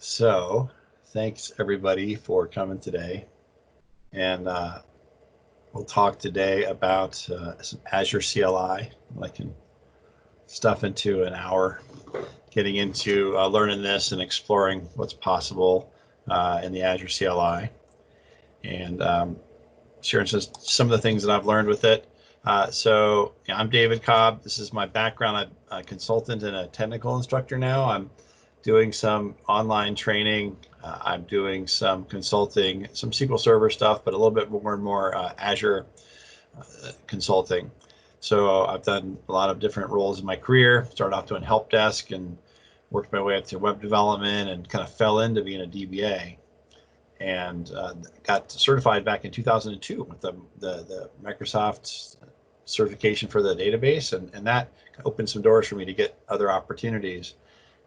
So thanks everybody for coming today. And we'll talk today about some Azure CLI. I can stuff into an hour getting into learning this and exploring what's possible in the Azure CLI. And sharing some of the things that I've learned with it. So I'm David Cobb. This is my background. I'm a consultant and a technical instructor now. I'm doing some online training. I'm doing some consulting, some SQL Server stuff, but a little bit more and more Azure consulting. So I've done a lot of different roles in my career. Started off doing help desk and worked my way up to web development and kind of fell into being a DBA. And got certified back in 2002 with the Microsoft certification for the database, and that opened some doors for me to get other opportunities.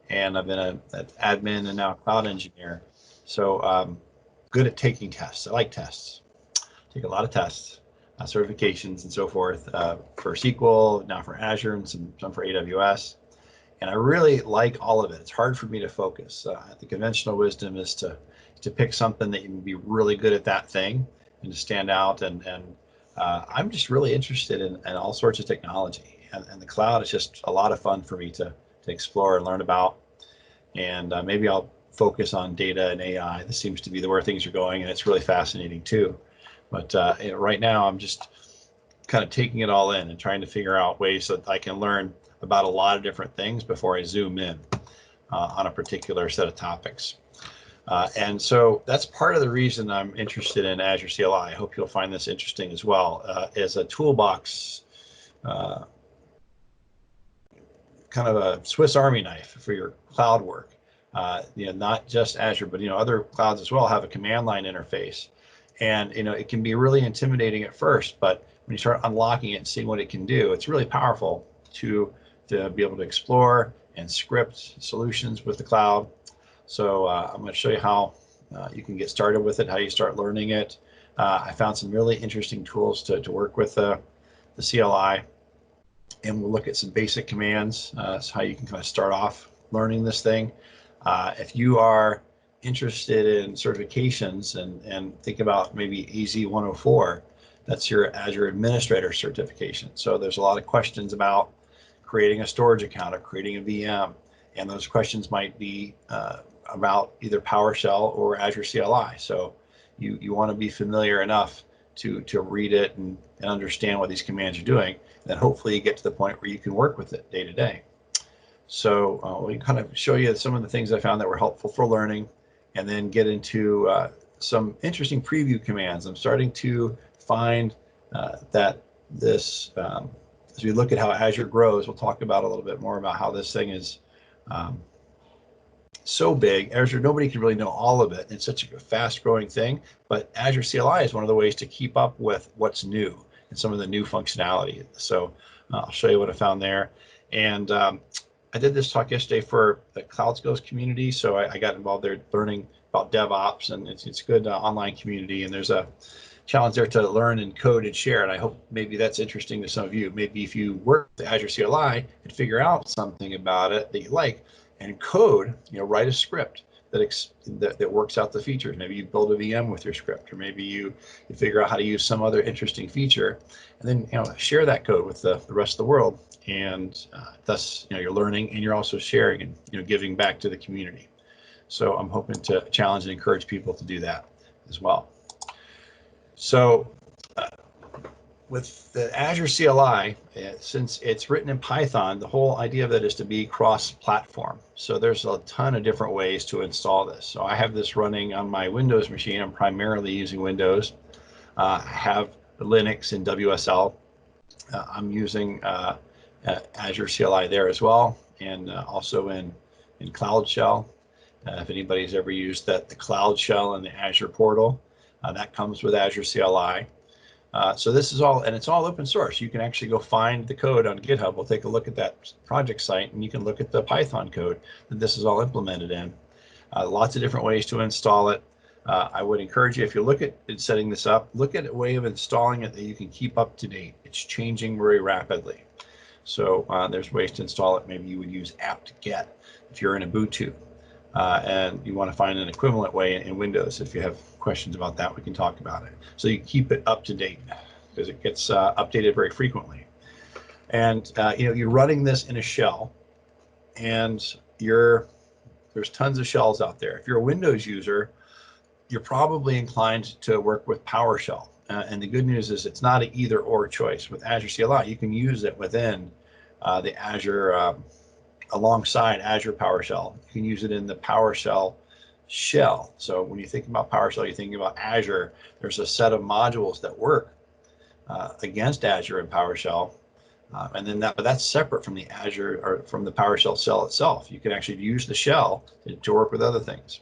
And I've been an admin and now a cloud engineer. So good at taking tests. I like tests. Take a lot of tests, certifications and so forth for SQL, now for Azure, and some for AWS. And I really like all of it. It's hard for me to focus. The conventional wisdom is to pick something that you can be really good at that thing and to stand out. And I'm just really interested in all sorts of technology. And the cloud is just a lot of fun for me to explore and learn about. And maybe I'll focus on data and AI. This seems to be where things are going, and it's really fascinating too. But right now, I'm just kind of taking it all in and trying to figure out ways that I can learn about a lot of different things before I zoom in on a particular set of topics. And so that's part of the reason I'm interested in Azure CLI. I hope you'll find this interesting as well, as a toolbox, kind of a Swiss Army knife for your cloud work. Not just Azure, but other clouds as well have a command line interface, and it can be really intimidating at first, but when you start unlocking it and seeing what it can do, it's really powerful to be able to explore and script solutions with the cloud. So I'm going to show you how you can get started with it, how you start learning it. I found some really interesting tools to work with the CLI, and we'll look at some basic commands. So how you can kind of start off learning this thing. If you are interested in certifications and think about maybe AZ 104, that's your Azure Administrator certification. So there's a lot of questions about creating a storage account or creating a VM, and those questions might be about either PowerShell or Azure CLI. So you want to be familiar enough to read it and understand what these commands are doing. And then hopefully you get to the point where you can work with it day to day. So we kind of show you some of the things I found that were helpful for learning, and then get into some interesting preview commands. I'm starting to find that this, as we look at how Azure grows, we'll talk about a little bit more about how this thing is so big. Azure, nobody can really know all of it. It's such a fast growing thing, but Azure CLI is one of the ways to keep up with what's new and some of the new functionality. So I'll show you what I found there. And I did this talk yesterday for the Clouds Goes community. So I got involved there learning about DevOps, and it's a good online community. And there's a challenge there to learn and code and share. And I hope maybe that's interesting to some of you. Maybe if you work with Azure CLI and figure out something about it that you like, and code, write a script that works out the features. Maybe you build a VM with your script, or maybe you figure out how to use some other interesting feature, and then share that code with the rest of the world. And thus, you're learning, and you're also sharing and giving back to the community. So I'm hoping to challenge and encourage people to do that as well. So with the Azure CLI, since it's written in Python, the whole idea of it is to be cross-platform. So there's a ton of different ways to install this. So I have this running on my Windows machine. I'm primarily using Windows. I have Linux and WSL. I'm using Azure CLI there as well, and also in Cloud Shell. If anybody's ever used the Cloud Shell in the Azure portal, that comes with Azure CLI. So this is all, and it's all open source. You can actually go find the code on GitHub. We'll take a look at that project site, and you can look at the Python code that this is all implemented in. Lots of different ways to install it. I would encourage you, if you look at setting this up, look at a way of installing it that you can keep up to date. It's changing very rapidly. So there's ways to install it. Maybe you would use apt-get if you're in Ubuntu. and you want to find an equivalent way in Windows. If you have questions about that, we can talk about it. So you keep it up to date because it gets updated very frequently. And you're running this in a shell, and there's tons of shells out there. If you're a Windows user, you're probably inclined to work with PowerShell. And the good news is it's not an either or choice. With Azure CLI, you can use it within the Azure, alongside Azure PowerShell. You can use it in the PowerShell shell. So when you think about PowerShell, you're thinking about Azure. There's a set of modules that work against Azure and PowerShell. And then but that's separate from the Azure or from the PowerShell shell itself. You can actually use the shell to work with other things.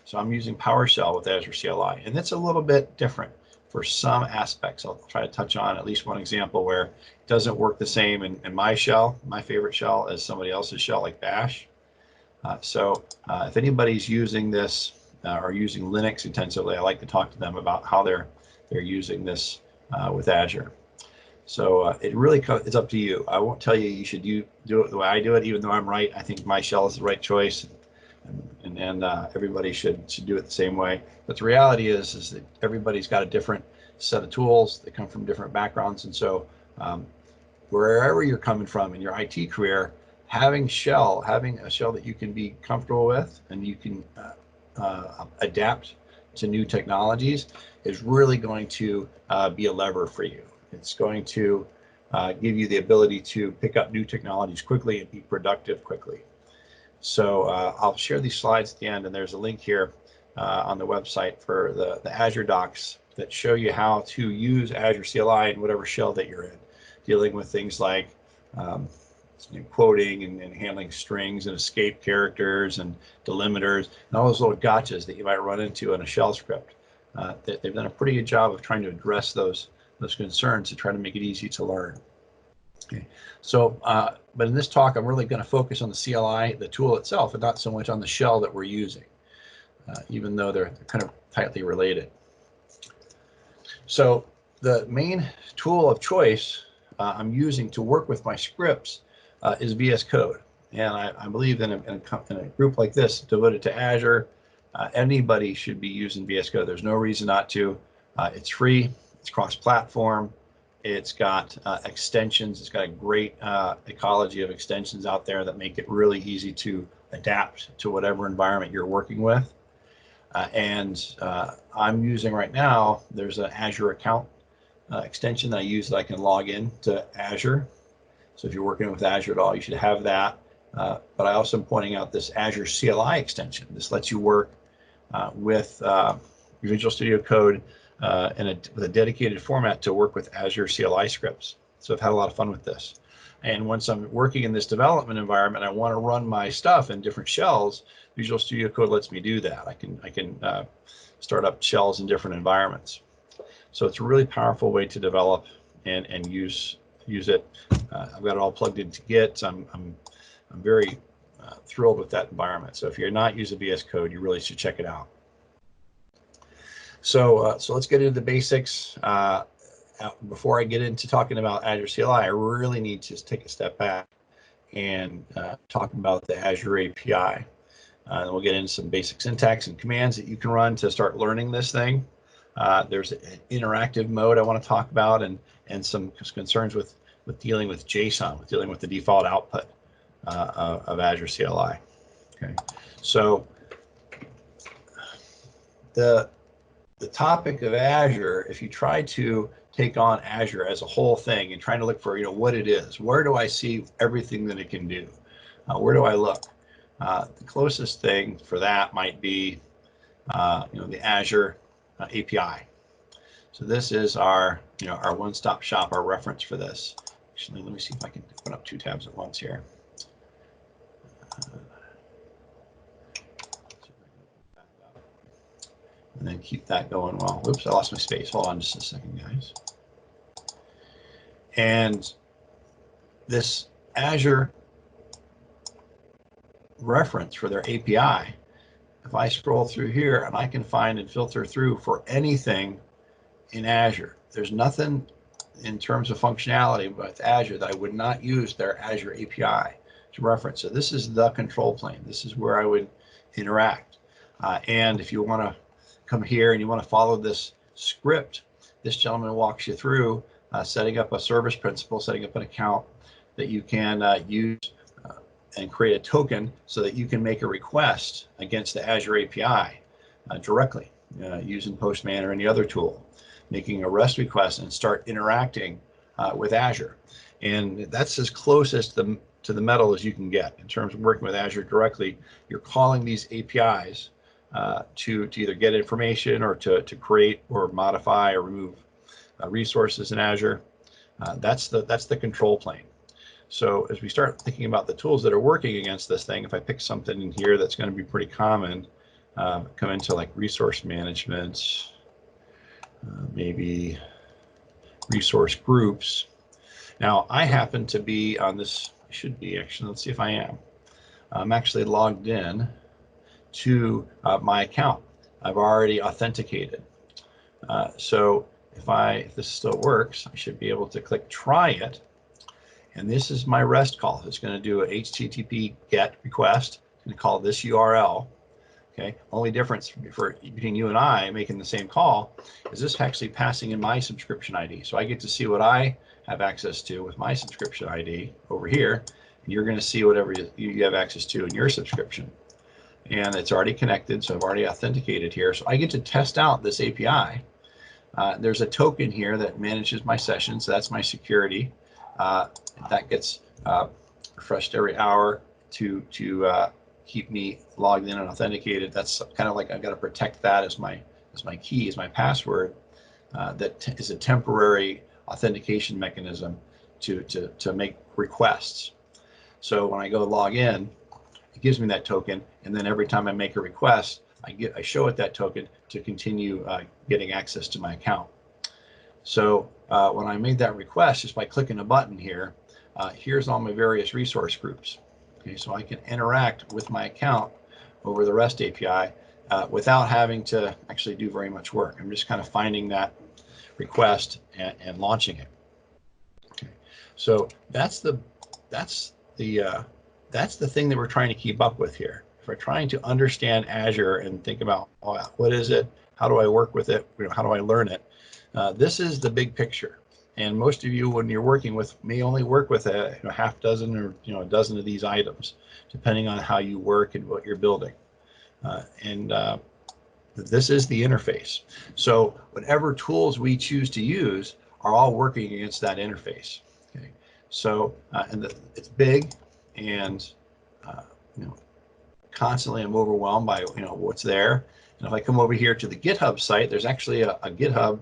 So I'm using PowerShell with Azure CLI, and it's a little bit different for some aspects. I'll try to touch on at least one example where it doesn't work the same in my shell, my favorite shell, as somebody else's shell like Bash. So if anybody's using this or using Linux intensively, I like to talk to them about how they're using this with Azure. So it really it's up to you. I won't tell you you should do it the way I do it, even though I'm right. I think my shell is the right choice, and everybody should do it the same way. But the reality is that everybody's got a different set of tools. They come from different backgrounds, and so wherever you're coming from in your IT career, having a shell that you can be comfortable with and you can adapt to new technologies is really going to be a lever for you. It's going to give you the ability to pick up new technologies quickly and be productive quickly. So I'll share these slides at the end, and there's a link here on the website for the Azure docs that show you how to use Azure CLI in whatever shell that you're in, dealing with things like quoting and handling strings and escape characters and delimiters and all those little gotchas that you might run into in a shell script. They've done a pretty good job of trying to address those concerns to try to make it easy to learn. Okay, so but in this talk, I'm really going to focus on the CLI, the tool itself, and not so much on the shell that we're using, even though they're kind of tightly related. So the main tool of choice I'm using to work with my scripts is VS Code. And I believe in a group like this devoted to Azure, anybody should be using VS Code. There's no reason not to. It's free, it's cross-platform, it's got extensions, it's got a great ecology of extensions out there that make it really easy to adapt to whatever environment you're working with. And I'm using right now, there's an Azure account extension that I use that I can log in to Azure. So if you're working with Azure at all, you should have that. But I also am pointing out this Azure CLI extension. This lets you work with Visual Studio Code with a dedicated format to work with Azure CLI scripts. So I've had a lot of fun with this. And once I'm working in this development environment, I want to run my stuff in different shells. Visual Studio Code lets me do that. I can start up shells in different environments. So it's a really powerful way to develop and use it. I've got it all plugged into Git. I'm very thrilled with that environment. So if you're not using VS Code, you really should check it out. So let's get into the basics. Before I get into talking about Azure CLI, I really need to take a step back and talk about the Azure API. And we'll get into some basic syntax and commands that you can run to start learning this thing. There's an interactive mode I want to talk about, and some concerns with dealing with JSON, with dealing with the default output of Azure CLI. Okay, so the topic of Azure, if you try to take on Azure as a whole thing and trying to look for what it is, where do I see everything that it can do? Where do I look? The closest thing for that might be the Azure API. So this is our our one-stop shop, our reference for this. Actually, let me see if I can open up two tabs at once here. And then keep that going well. Oops, I lost my space. Hold on just a second, guys. And this Azure reference for their API, if I scroll through here and I can find and filter through for anything in Azure, there's nothing in terms of functionality with Azure that I would not use their Azure API to reference. So this is the control plane. This is where I would interact. And if you want to come here and you want to follow this script, this gentleman walks you through setting up a service principal, setting up an account that you can use and create a token so that you can make a request against the Azure API directly using Postman or any other tool, making a REST request and start interacting with Azure. And that's as close as to the metal as you can get in terms of working with Azure directly. You're calling these APIs to either get information or to create or modify or remove resources in Azure. That's the control plane. So as we start thinking about the tools that are working against this thing, if I pick something in here that's going to be pretty common, come into like resource management, maybe resource groups. Now I happen to be on this, I should be actually, let's see if I am. I'm actually logged in to my account. I've already authenticated. So if this still works, I should be able to click try it. And this is my REST call. It's going to do a HTTP GET request. It's going to call this URL. Okay. Only difference between you and I making the same call is this actually passing in my subscription ID. So I get to see what I have access to with my subscription ID over here, and you're going to see whatever you have access to in your subscription. And it's already connected, so I've already authenticated here. So I get to test out this API. There's a token here that manages my session, so that's my security. That gets refreshed every hour to keep me logged in and authenticated. That's kind of like I've got to protect that as my key, as my password. That is a temporary authentication mechanism to make requests. So when I go log in, it gives me that token, and then every time I make a request, I show it that token to continue getting access to my account. So when I made that request, just by clicking a button here, here's all my various resource groups. Okay, so I can interact with my account over the REST API without having to actually do very much work. I'm just kind of finding that request and launching it. Okay, so that's the thing that we're trying to keep up with here. If we're trying to understand Azure and think about, oh, what is it? How do I work with it? How do I learn it? This is the big picture. And most of you, when you're working with, may only work with a half dozen or a dozen of these items, depending on how you work and what you're building. This is the interface. So whatever tools we choose to use are all working against that interface. Okay. So it's big, and constantly I'm overwhelmed by what's there. And if I come over here to the GitHub site, there's actually a GitHub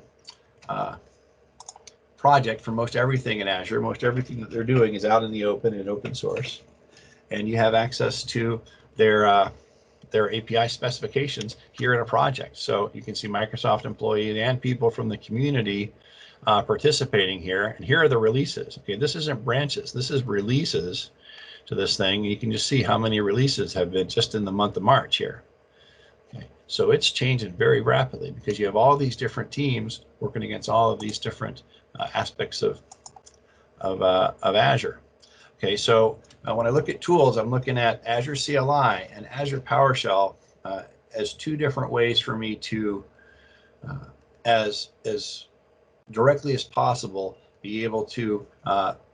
project for most everything in Azure. Most everything that they're doing is out in the open and open source, and you have access to their API specifications here in a project. So you can see Microsoft employees and people from the community participating here. And here are the releases. Okay, this isn't branches. This is releases to this thing. You can just see how many releases have been just in the month of March here. Okay, so it's changing very rapidly because you have all these different teams working against all of these different aspects of Azure. Okay, so when I look at tools, I'm looking at Azure CLI and Azure PowerShell as two different ways for me to, as directly as possible, be able to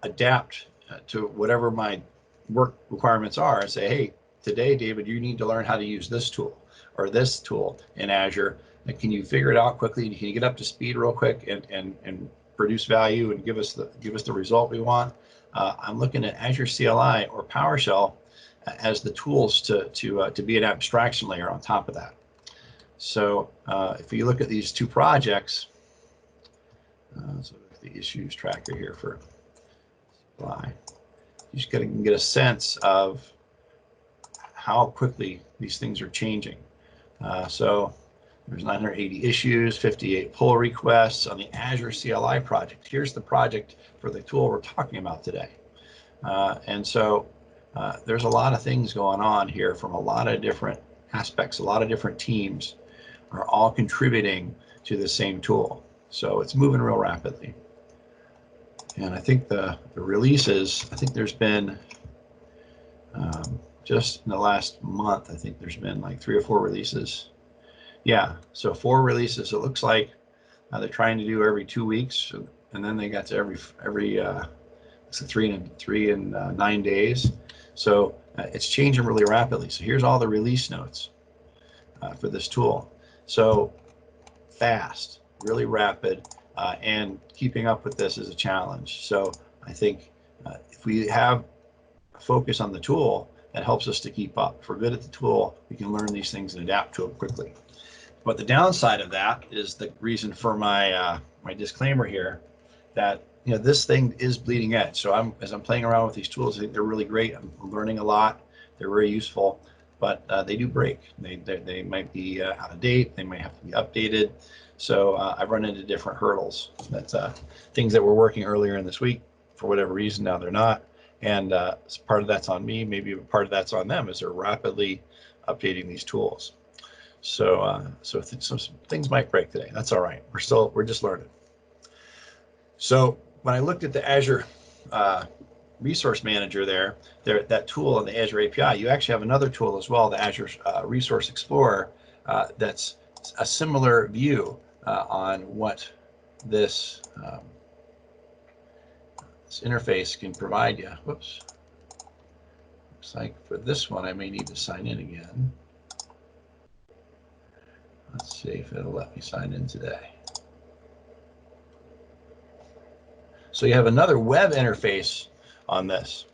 adapt to whatever my work requirements are and say, hey, today, David, you need to learn how to use this tool or this tool in Azure. And can you figure it out quickly? Can you get up to speed real quick and produce value and give us the result we want? I'm looking at Azure CLI or PowerShell as the tools to be an abstraction layer on top of that. So if you look at these two projects, so the issues tracker here for CLI, you just can get a sense of how quickly these things are changing. So there's 980 issues, 58 pull requests on the Azure CLI project. Here's the project for the tool we're talking about today. And so there's a lot of things going on here from a lot of different aspects. A lot of different teams are all contributing to the same tool. So it's moving real rapidly. And I think the releases, I think there's been just in the last month, I think there's been like 3 or 4 releases. Yeah, so 4 releases. It looks like they're trying to do every 2 weeks, and then they got to every it's a 3 and 9 days. So it's changing really rapidly. So here's all the release notes for this tool. So fast, really rapid, and keeping up with this is a challenge. So I think if we have a focus on the tool, that helps us to keep up. If we're good at the tool, we can learn these things and adapt to them quickly. But the downside of that is the reason for my my disclaimer here, that this thing is bleeding edge. So as I'm playing around with these tools, I think they're really great. I'm learning a lot. They're very useful, but they do break. They might be out of date. They might have to be updated. So I've run into different hurdles. That's things that were working earlier in this week, for whatever reason, now they're not. And part of that's on me. Maybe part of that's on them, as they're rapidly updating these tools. So some things might break today. That's all right. We're just learning. So when I looked at the Azure Resource Manager that tool on the Azure API, you actually have another tool as well, the Azure Resource Explorer, that's a similar view on what this interface can provide you. Whoops. Looks like for this one, I may need to sign in again. Let's see if it'll let me sign in today. So you have another web interface on this.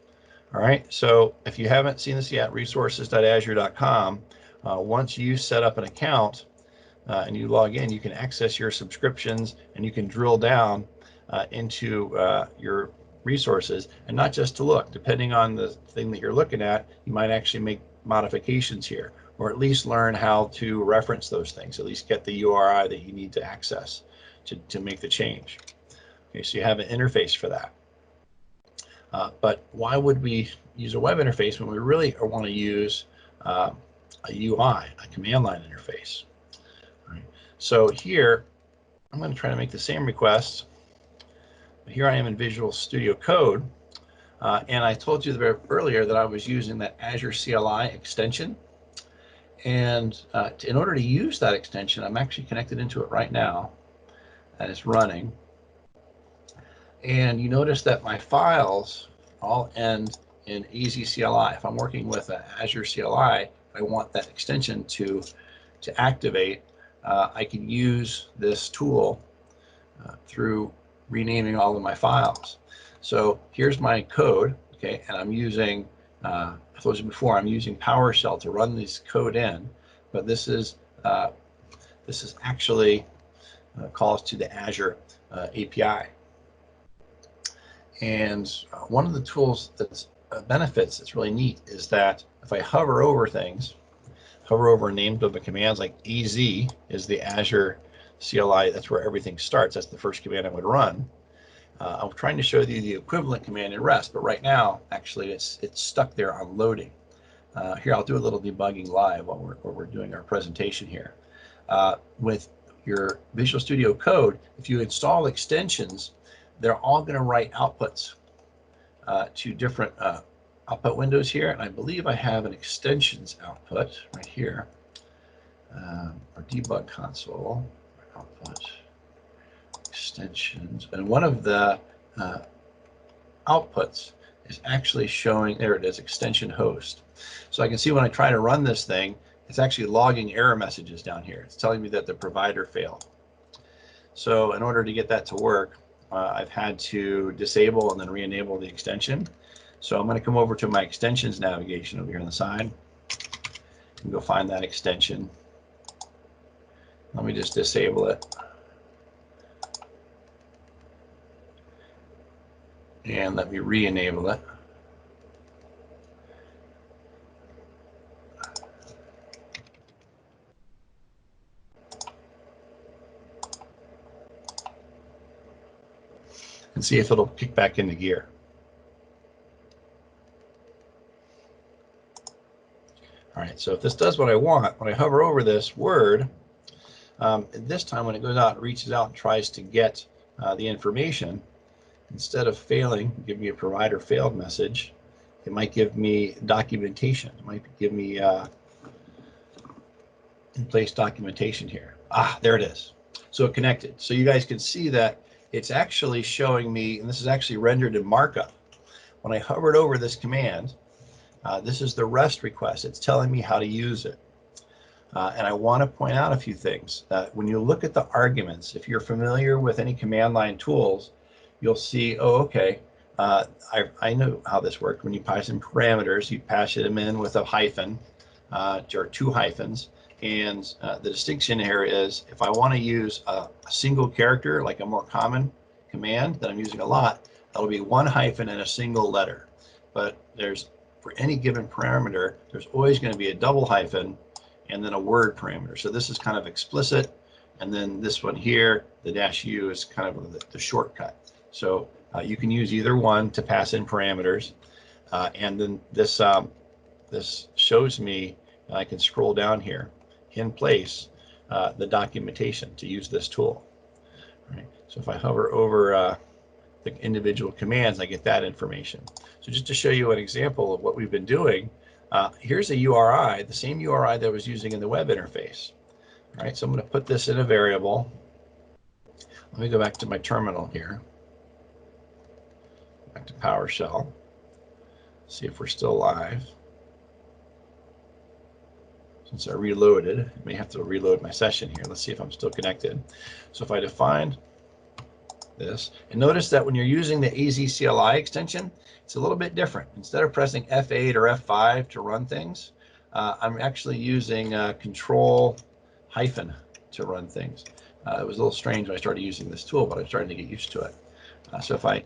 All right, so if you haven't seen this yet, resources.azure.com, once you set up an account and you log in, you can access your subscriptions and you can drill down into your resources, and not just to look. Depending on the thing that you're looking at, you might actually make modifications here, or at least learn how to reference those things, at least get the URI that you need to access to make the change. Okay, so you have an interface for that. But why would we use a web interface when we really want to use a UI, a command line interface? All right. So here, I'm going to try to make the same request. Here I am in Visual Studio Code, and I told you earlier that I was using that Azure CLI extension. And in order to use that extension, I'm actually connected into it right now, and it's running. And you notice that my files all end in AZ CLI. If I'm working with an Azure CLI, I want that extension to activate. I can use this tool through renaming all of my files. So here's my code, okay, and I'm using, I told you before, I'm using PowerShell to run this code in, but this is actually calls to the Azure API. And one of the tools that's benefits that's really neat is that if I hover over things, hover over names of the commands, like EZ is the Azure CLI, that's where everything starts. That's the first command I would run. I'm trying to show you the equivalent command in REST, but right now, actually, it's stuck there on loading. Here, I'll do a little debugging live while we're doing our presentation here. With your Visual Studio Code, if you install extensions, they're all going to write outputs to different output windows here. And I believe I have an extensions output right here, or debug console, output, extensions. And one of the outputs is actually showing, there it is, extension host. So I can see when I try to run this thing, it's actually logging error messages down here. It's telling me that the provider failed. So in order to get that to work, I've had to disable and then re-enable the extension. So I'm going to come over to my extensions navigation over here on the side and go find that extension. Let me just disable it. And let me re-enable it. And see if it'll kick back into gear. All right, so if this does what I want, when I hover over this word, this time when it goes out, it reaches out and tries to get the information. Instead of failing, give me a provider failed message, It might give me documentation. It might give me in-place documentation here. There it is. So it connected. So you guys can see that it's actually showing me, and this is actually rendered in markup. When I hovered over this command, this is the REST request. It's telling me how to use it. And I want to point out a few things. When you look at the arguments, if you're familiar with any command line tools, you'll see, oh, okay, I know how this worked. When you pass in parameters, you pass them in with a hyphen or two hyphens. And the distinction here is if I want to use a single character, like a more common command that I'm using a lot, that'll be one hyphen and a single letter. But for any given parameter, there's always going to be a double hyphen and then a word parameter. So this is kind of explicit. And then this one here, the -u, is kind of the shortcut. So you can use either one to pass in parameters. And then this shows me, and I can scroll down here, in place, the documentation to use this tool. All right. So if I hover over the individual commands, I get that information. So just to show you an example of what we've been doing, here's a URI, the same URI that I was using in the web interface. All right, so I'm going to put this in a variable. Let me go back to my terminal here. Back to PowerShell. See if we're still live. Since I reloaded, I may have to reload my session here. Let's see if I'm still connected. So if I define this, and notice that when you're using the AZ CLI extension, it's a little bit different. Instead of pressing F8 or F5 to run things, I'm actually using Control hyphen to run things. It was a little strange when I started using this tool, but I'm starting to get used to it. So if I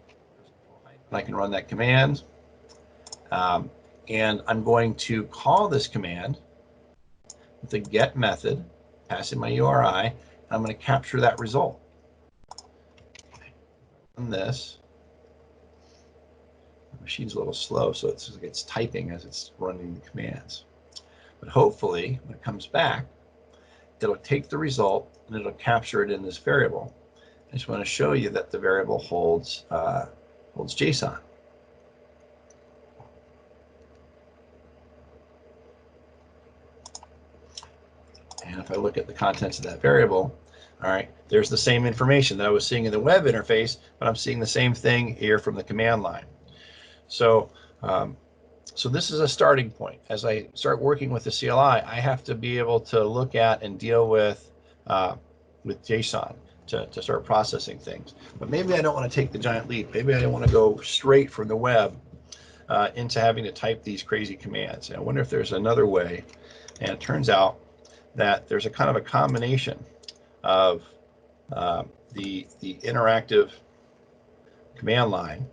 can run that command, and I'm going to call this command with the get method, pass in my URI, and I'm going to capture that result. On this, the machine's a little slow, so it's typing as it's running the commands. But hopefully, when it comes back, it'll take the result and it'll capture it in this variable. I just want to show you that the variable holds JSON. And if I look at the contents of that variable, all right, there's the same information that I was seeing in the web interface, but I'm seeing the same thing here from the command line. So, so this is a starting point. As I start working with the CLI, I have to be able to look at and deal with JSON to start processing things. But maybe I don't want to take the giant leap. Maybe I want to go straight from the web into having to type these crazy commands. And I wonder if there's another way. And it turns out that there's a kind of a combination of the interactive command line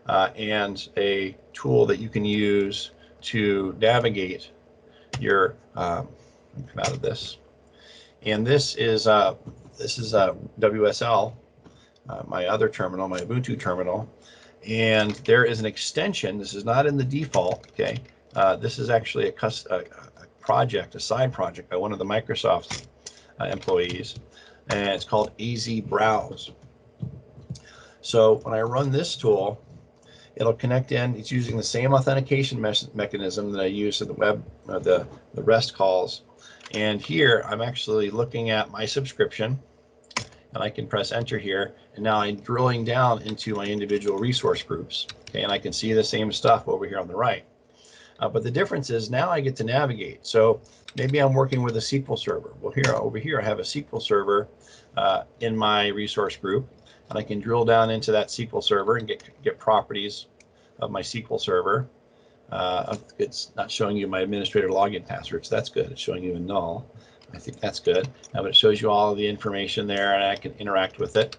and a tool that you can use to navigate your come out of this. And this is WSL, my other terminal, my Ubuntu terminal, and there is an extension. This is not in the default. Okay, this is actually a project, a side project by one of the Microsoft employees, and it's called AZ Browse. So when I run this tool, it'll connect in. It's using the same authentication mechanism that I use in the web, the REST calls. And here I'm actually looking at my subscription, and I can press enter here. And now I'm drilling down into my individual resource groups. Okay, and I can see the same stuff over here on the right. But the difference is now I get to navigate. So maybe I'm working with a SQL server. Well, over here I have a SQL server in my resource group, and I can drill down into that SQL server and get properties of my SQL server. It's not showing you my administrator login password, so that's good. It's showing you a null. I think that's good. But it shows you all of the information there, and I can interact with it.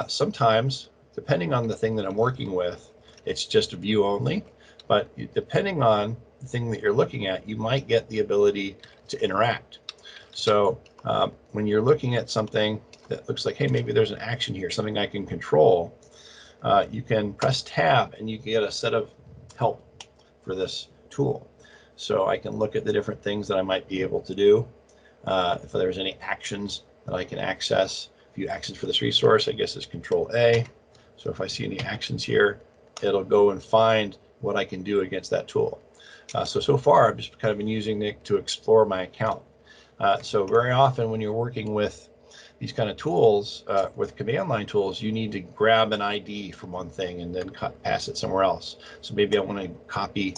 Sometimes, depending on the thing that I'm working with, it's just view only. But depending on the thing that you're looking at, you might get the ability to interact. So when you're looking at something that looks like, hey, maybe there's an action here, something I can control, you can press tab and you can get a set of help for this tool. So I can look at the different things that I might be able to do. If there's any actions that I can access, view actions for this resource, I guess it's Control A. So if I see any actions here, it'll go and find what I can do against that tool. So far, I've just kind of been using it to explore my account. So very often when you're working with these kind of tools, with command line tools, you need to grab an ID from one thing and then pass it somewhere else. So maybe I want to copy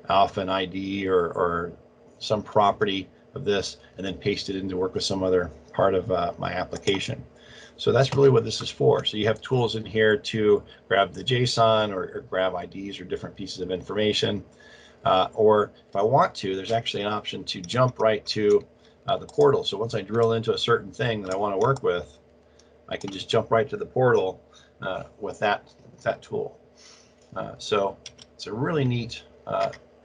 off an ID or some property of this and then paste it in to work with some other part of my application. So that's really what this is for. So you have tools in here to grab the JSON or grab IDs or different pieces of information. Or if I want to, there's actually an option to jump right to the portal. So once I drill into a certain thing that I want to work with, I can just jump right to the portal with that tool. So it's a really neat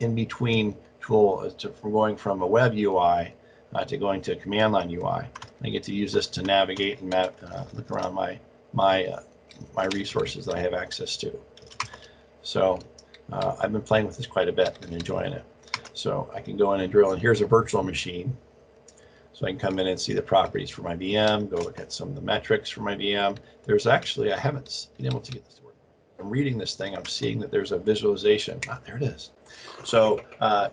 in-between tool from going from a web UI to going to a command line UI. I get to use this to navigate and look around my resources that I have access to. So I've been playing with this quite a bit and enjoying it. So I can go in and drill, and here's a virtual machine. So I can come in and see the properties for my VM, go look at some of the metrics for my VM. There's actually, I haven't been able to get this to work. I'm reading this thing, I'm seeing that there's a visualization. There it is. So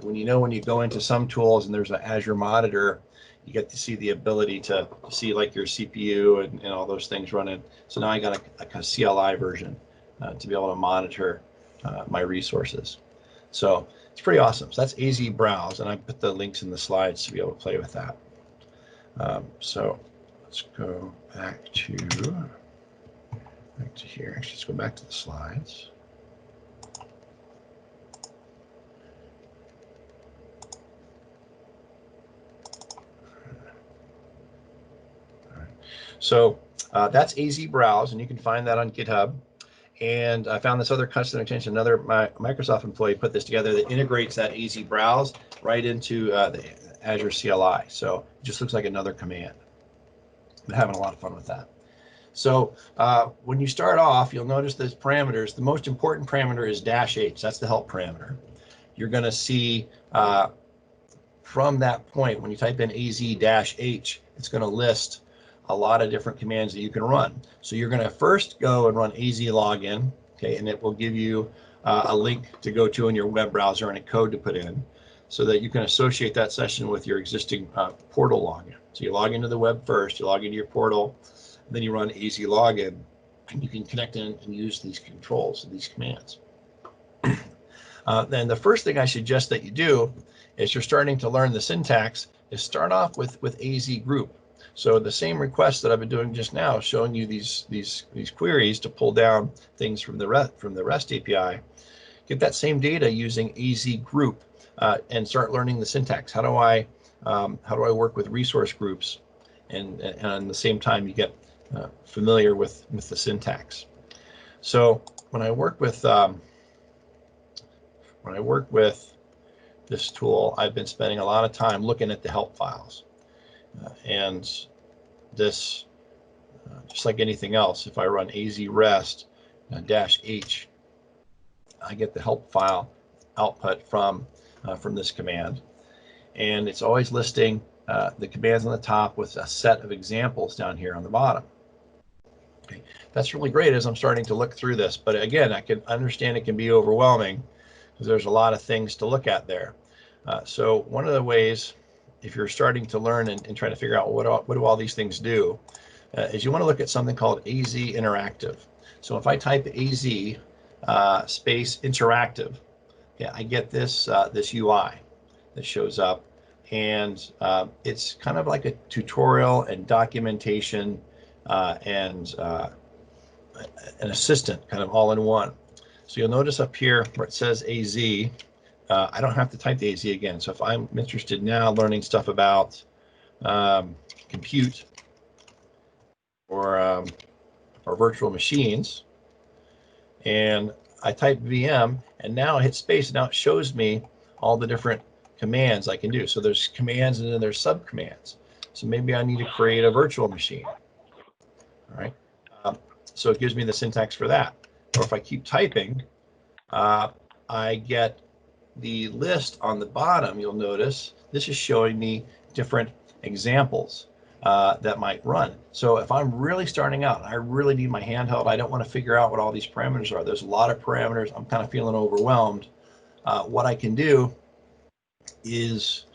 when you go into some tools and there's an Azure monitor, you get to see the ability to see like your CPU and all those things running. So now I got a CLI version to be able to monitor my resources. So it's pretty awesome. So that's AZ Browse, and I put the links in the slides to be able to play with that. So let's go back to here. Actually, let's go back to the slides. All right. So that's AZ Browse, and you can find that on GitHub. And I found this other custom extension, another Microsoft employee put this together that integrates that AZ Browse right into the Azure CLI. So it just looks like another command. I'm having a lot of fun with that. So when you start off, you'll notice those parameters. The most important parameter is -H. That's the help parameter. You're going to see from that point, when you type in AZ-H, it's going to list a lot of different commands that you can run. So you're going to first go and run AZ login, okay, and it will give you a link to go to in your web browser and a code to put in so that you can associate that session with your existing portal login. So you log into the web first, you log into your portal, and then you run AZ login, and you can connect in and use these controls, these commands. Then the first thing I suggest that you do is you're starting to learn the syntax is start off with AZ group. So the same request that I've been doing just now, showing you these queries to pull down things from the REST API, get that same data using AZ group and start learning the syntax. How do I work with resource groups, and at the same time you get familiar with the syntax. So when I work with this tool, I've been spending a lot of time looking at the help files. And this, just like anything else, if I run AZ rest -H, I get the help file output from this command. And it's always listing the commands on the top with a set of examples down here on the bottom. Okay. That's really great as I'm starting to look through this. But again, I can understand it can be overwhelming because there's a lot of things to look at there. So one of the ways, if you're starting to learn and trying to figure out what do all these things do, is you want to look at something called AZ Interactive. So if I type AZ space interactive, yeah, I get this UI that shows up, and it's kind of like a tutorial and documentation and an assistant kind of all in one. So you'll notice up here where it says AZ, I don't have to type the AZ again. So if I'm interested now learning stuff about compute or virtual machines, and I type VM, and now I hit space, and now it shows me all the different commands I can do. So there's commands and then there's subcommands. So maybe I need to create a virtual machine. All right. So it gives me the syntax for that. Or if I keep typing, I get the list on the bottom. You'll notice this is showing me different examples that might run. So if I'm really starting out, I really need my handheld, I don't want to figure out what all these parameters are. There's a lot of parameters. I'm kind of feeling overwhelmed. what I can do is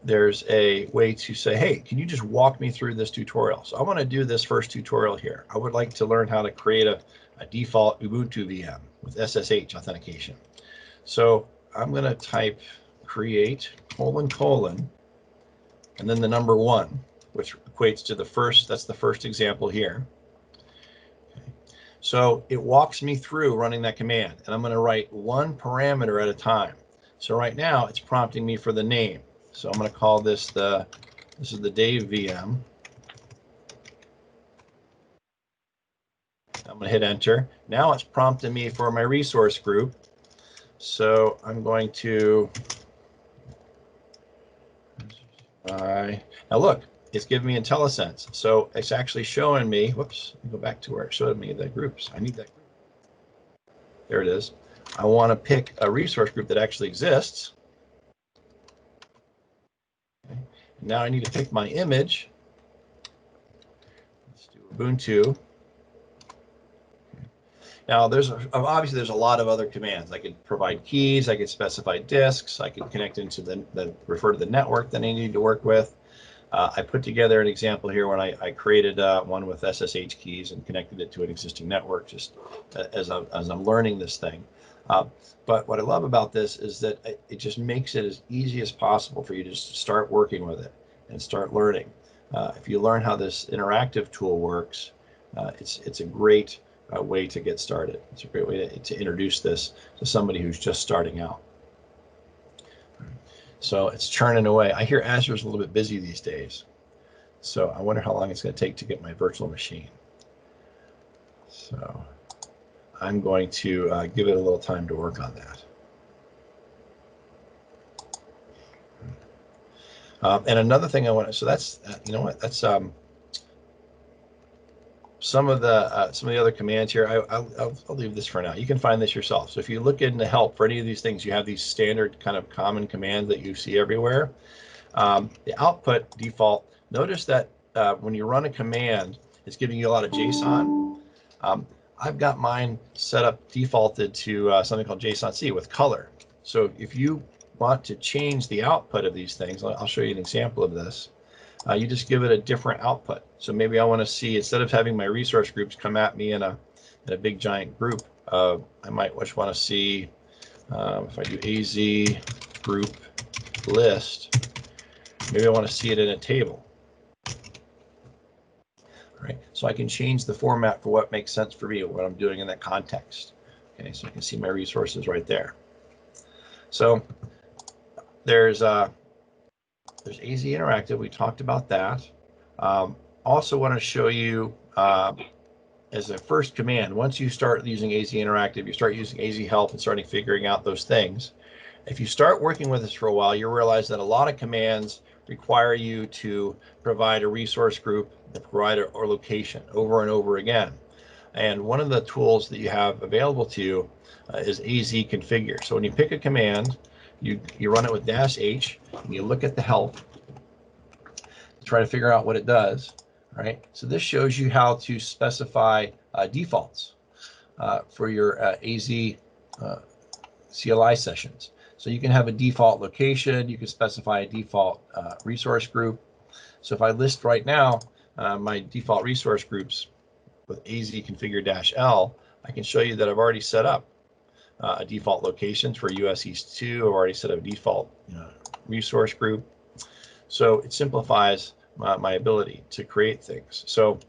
there's a way to say, hey, can you just walk me through this tutorial? So I want to do this first tutorial here. I would like to learn how to create a default Ubuntu VM with SSH authentication. So I'm going to type create : and then the number 1, which equates to the first. That's the first example here. Okay. So it walks me through running that command, and I'm going to write one parameter at a time. So right now it's prompting me for the name. So I'm going to call this this is the Dave VM. I'm going to hit enter. Now it's prompting me for my resource group. So I'm going to, now look, it's giving me IntelliSense. So it's actually showing me, whoops, let me go back to where it showed me the groups. I need that group. There it is. I want to pick a resource group that actually exists. Okay. Now I need to pick my image. Let's do Ubuntu. Now, obviously there's a lot of other commands. I could provide keys, I could specify disks, I could connect into refer to the network that I need to work with. I put together an example here when I created one with SSH keys and connected it to an existing network, just as I'm learning this thing. But what I love about this is that it just makes it as easy as possible for you to just start working with it and start learning. If you learn how this interactive tool works, it's a great way to get started. It's a great way to introduce this to somebody who's just starting out. So it's churning away. I hear Azure's a little bit busy these days. So I wonder how long it's going to take to get my virtual machine. So I'm going to give it a little time to work on that. And another thing I want to, so that's, you know what, that's some of the other commands here. I'll leave this for now. You can find this yourself. So if you look into help for any of these things, you have these standard kind of common commands that you see everywhere. The output default, notice that when you run a command, it's giving you a lot of JSON. I've got mine set up defaulted to something called JSON-C with color. So if you want to change the output of these things, I'll show you an example of this. You just give it a different output. So maybe I want to see, instead of having my resource groups come at me in a big giant group, I might just want to see, if I do AZ group list, maybe I want to see it in a table. All right, so I can change the format for what makes sense for me, what I'm doing in that context. Okay, so I can see my resources right there. So there's AZ Interactive. We talked about that. Also want to show you as a first command, once you start using AZ Interactive, you start using AZ Help and starting figuring out those things. If you start working with this for a while, you'll realize that a lot of commands require you to provide a resource group, the provider, or location over and over again. And one of the tools that you have available to you is AZ Configure. So when you pick a command, you run it with -H, and you look at the help, try to figure out what it does. Right. So this shows you how to specify defaults for your AZ CLI sessions. So you can have a default location, you can specify a default resource group. So if I list right now my default resource groups with AZ configure -L, I can show you that I've already set up a default locations for US East 2. I've already set up a default resource group. So it simplifies my ability to create things. So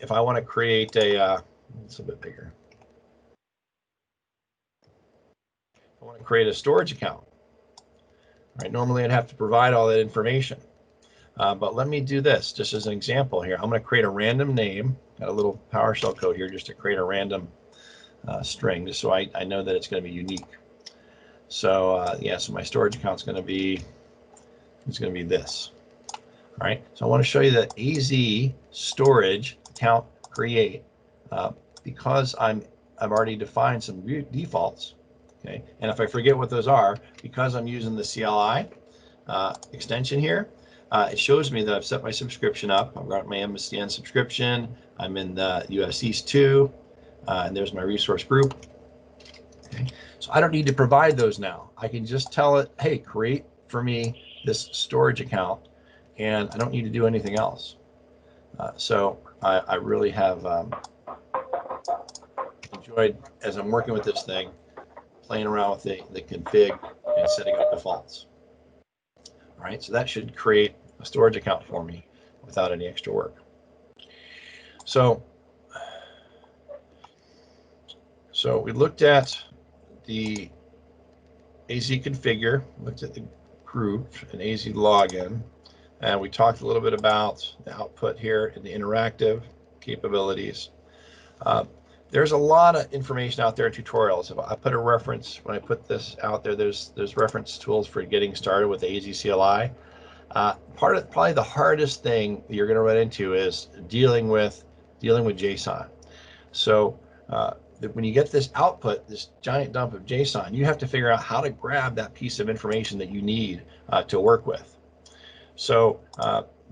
if I want to create it's a bit bigger. I want to create a storage account. Right? Normally I'd have to provide all that information. But let me do this just as an example here. I'm going to create a random name. Got a little PowerShell code here just to create a random string, just so I know that it's going to be unique. So yeah, so my storage account is going to be this. All right, so I want to show you that AZ storage account create because I've already defined some defaults. Okay, and if I forget what those are, because I'm using the CLI extension here, it shows me that I've set my subscription up. I've got my MSDN subscription. I'm in the US East 2, and there's my resource group. Okay, So I don't need to provide those now. I can just tell it, hey, create for me this storage account, and I don't need to do anything else. So I really have enjoyed, as I'm working with this thing, playing around with the config and setting up defaults. All right, so that should create a storage account for me without any extra work. So we looked at the AZ configure, looked at the group and AZ login, and we talked a little bit about the output here and the interactive capabilities. There's a lot of information out there in tutorials. If I put a reference, when I put this out there, there's reference tools for getting started with AZ CLI. Probably the hardest thing you're going to run into is dealing with JSON. So when you get this output, this giant dump of JSON, you have to figure out how to grab that piece of information that you need to work with. So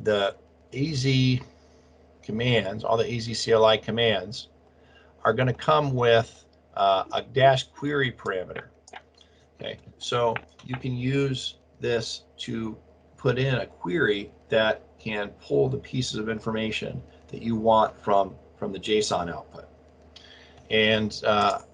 the AZ commands, all the AZ CLI commands, are going to come with a dash query parameter. Okay, so you can use this to put in a query that can pull the pieces of information that you want from the JSON output. And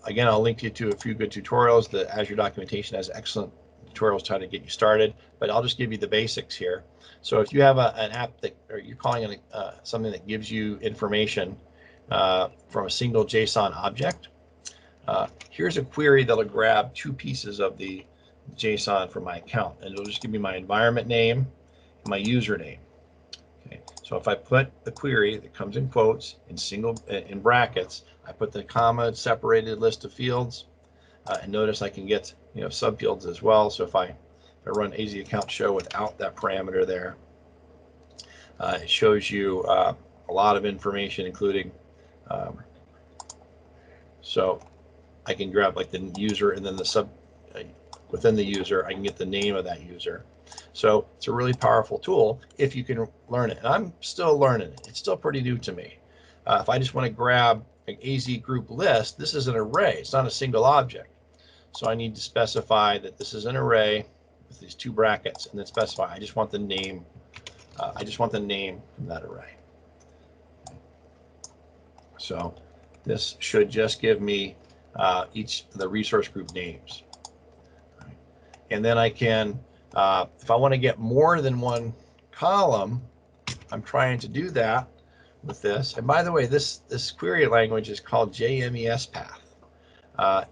again, I'll link you to a few good tutorials. The Azure documentation has excellent tutorials trying to get you started, but I'll just give you the basics here. So if you have an app that, or you're calling it something that gives you information from a single JSON object, here's a query that'll grab two pieces of the JSON from my account, and it'll just give me my environment name and my username. Okay, so if I put the query that comes in quotes in brackets, I put the comma separated list of fields, and notice I can get subfields as well. So if I run AZ account show without that parameter there, it shows you a lot of information, including so I can grab like the user, and then the within the user, I can get the name of that user. So it's a really powerful tool if you can learn it. And I'm still learning it. It's still pretty new to me. If I just want to grab an AZ group list, this is an array. It's not a single object. So I need to specify that this is an array with these two brackets, and then specify I just want the name. I just want the name from that array. So this should just give me each of the resource group names. And then I can, if I want to get more than one column, I'm trying to do that with this. And by the way, this query language is called JMES path,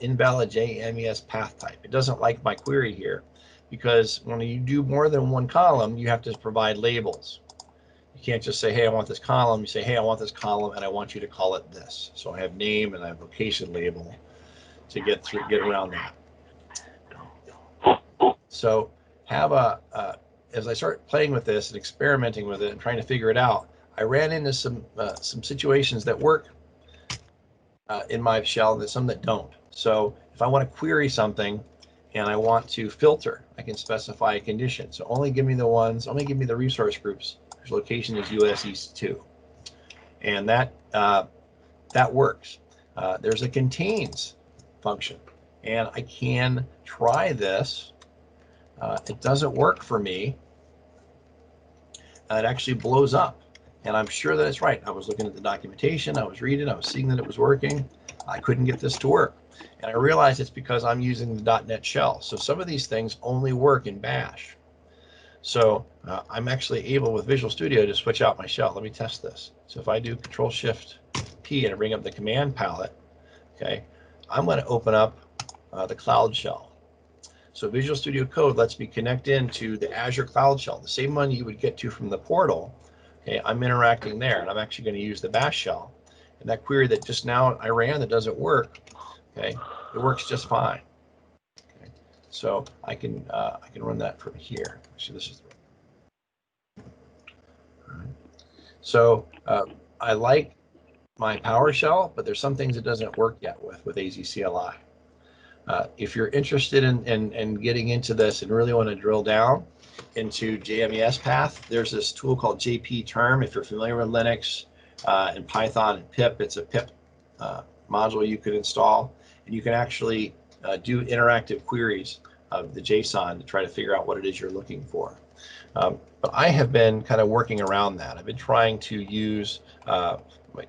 invalid JMES path type. It doesn't like my query here, because when you do more than one column, you have to provide labels. You can't just say, hey, I want this column. You say, hey, I want this column, and I want you to call it this. So I have name and I have location label to get around that. So as I start playing with this and experimenting with it and trying to figure it out, I ran into some situations that work in my shell and some that don't. So if I want to query something and I want to filter, I can specify a condition. So only give me the resource groups whose location is US East 2. And that works. There's a contains function, and I can try this. It doesn't work for me. It actually blows up, and I'm sure that it's right. I was looking at the documentation, I was reading, I was seeing that it was working. I couldn't get this to work, and I realized it's because I'm using the .NET shell. So some of these things only work in Bash. So I'm actually able with Visual Studio to switch out my shell. Let me test this. So if I do Control-Shift-P and I bring up the command palette, okay, I'm going to open up the Cloud Shell. So Visual Studio Code lets me connect into the Azure Cloud Shell, the same one you would get to from the portal. Okay, I'm interacting there, and I'm actually going to use the Bash shell. And that query that just now I ran that doesn't work, okay, it works just fine. Okay, so I can run that from here. So this is the right. So I like my PowerShell, but there's some things it doesn't work yet with AZ CLI. If you're interested in getting into this and really want to drill down into JMES path, there's this tool called JP Term. If you're familiar with Linux and Python and pip, it's a pip module you can install, and you can actually do interactive queries of the JSON to try to figure out what it is you're looking for. But I have been kind of working around that. I've been trying to use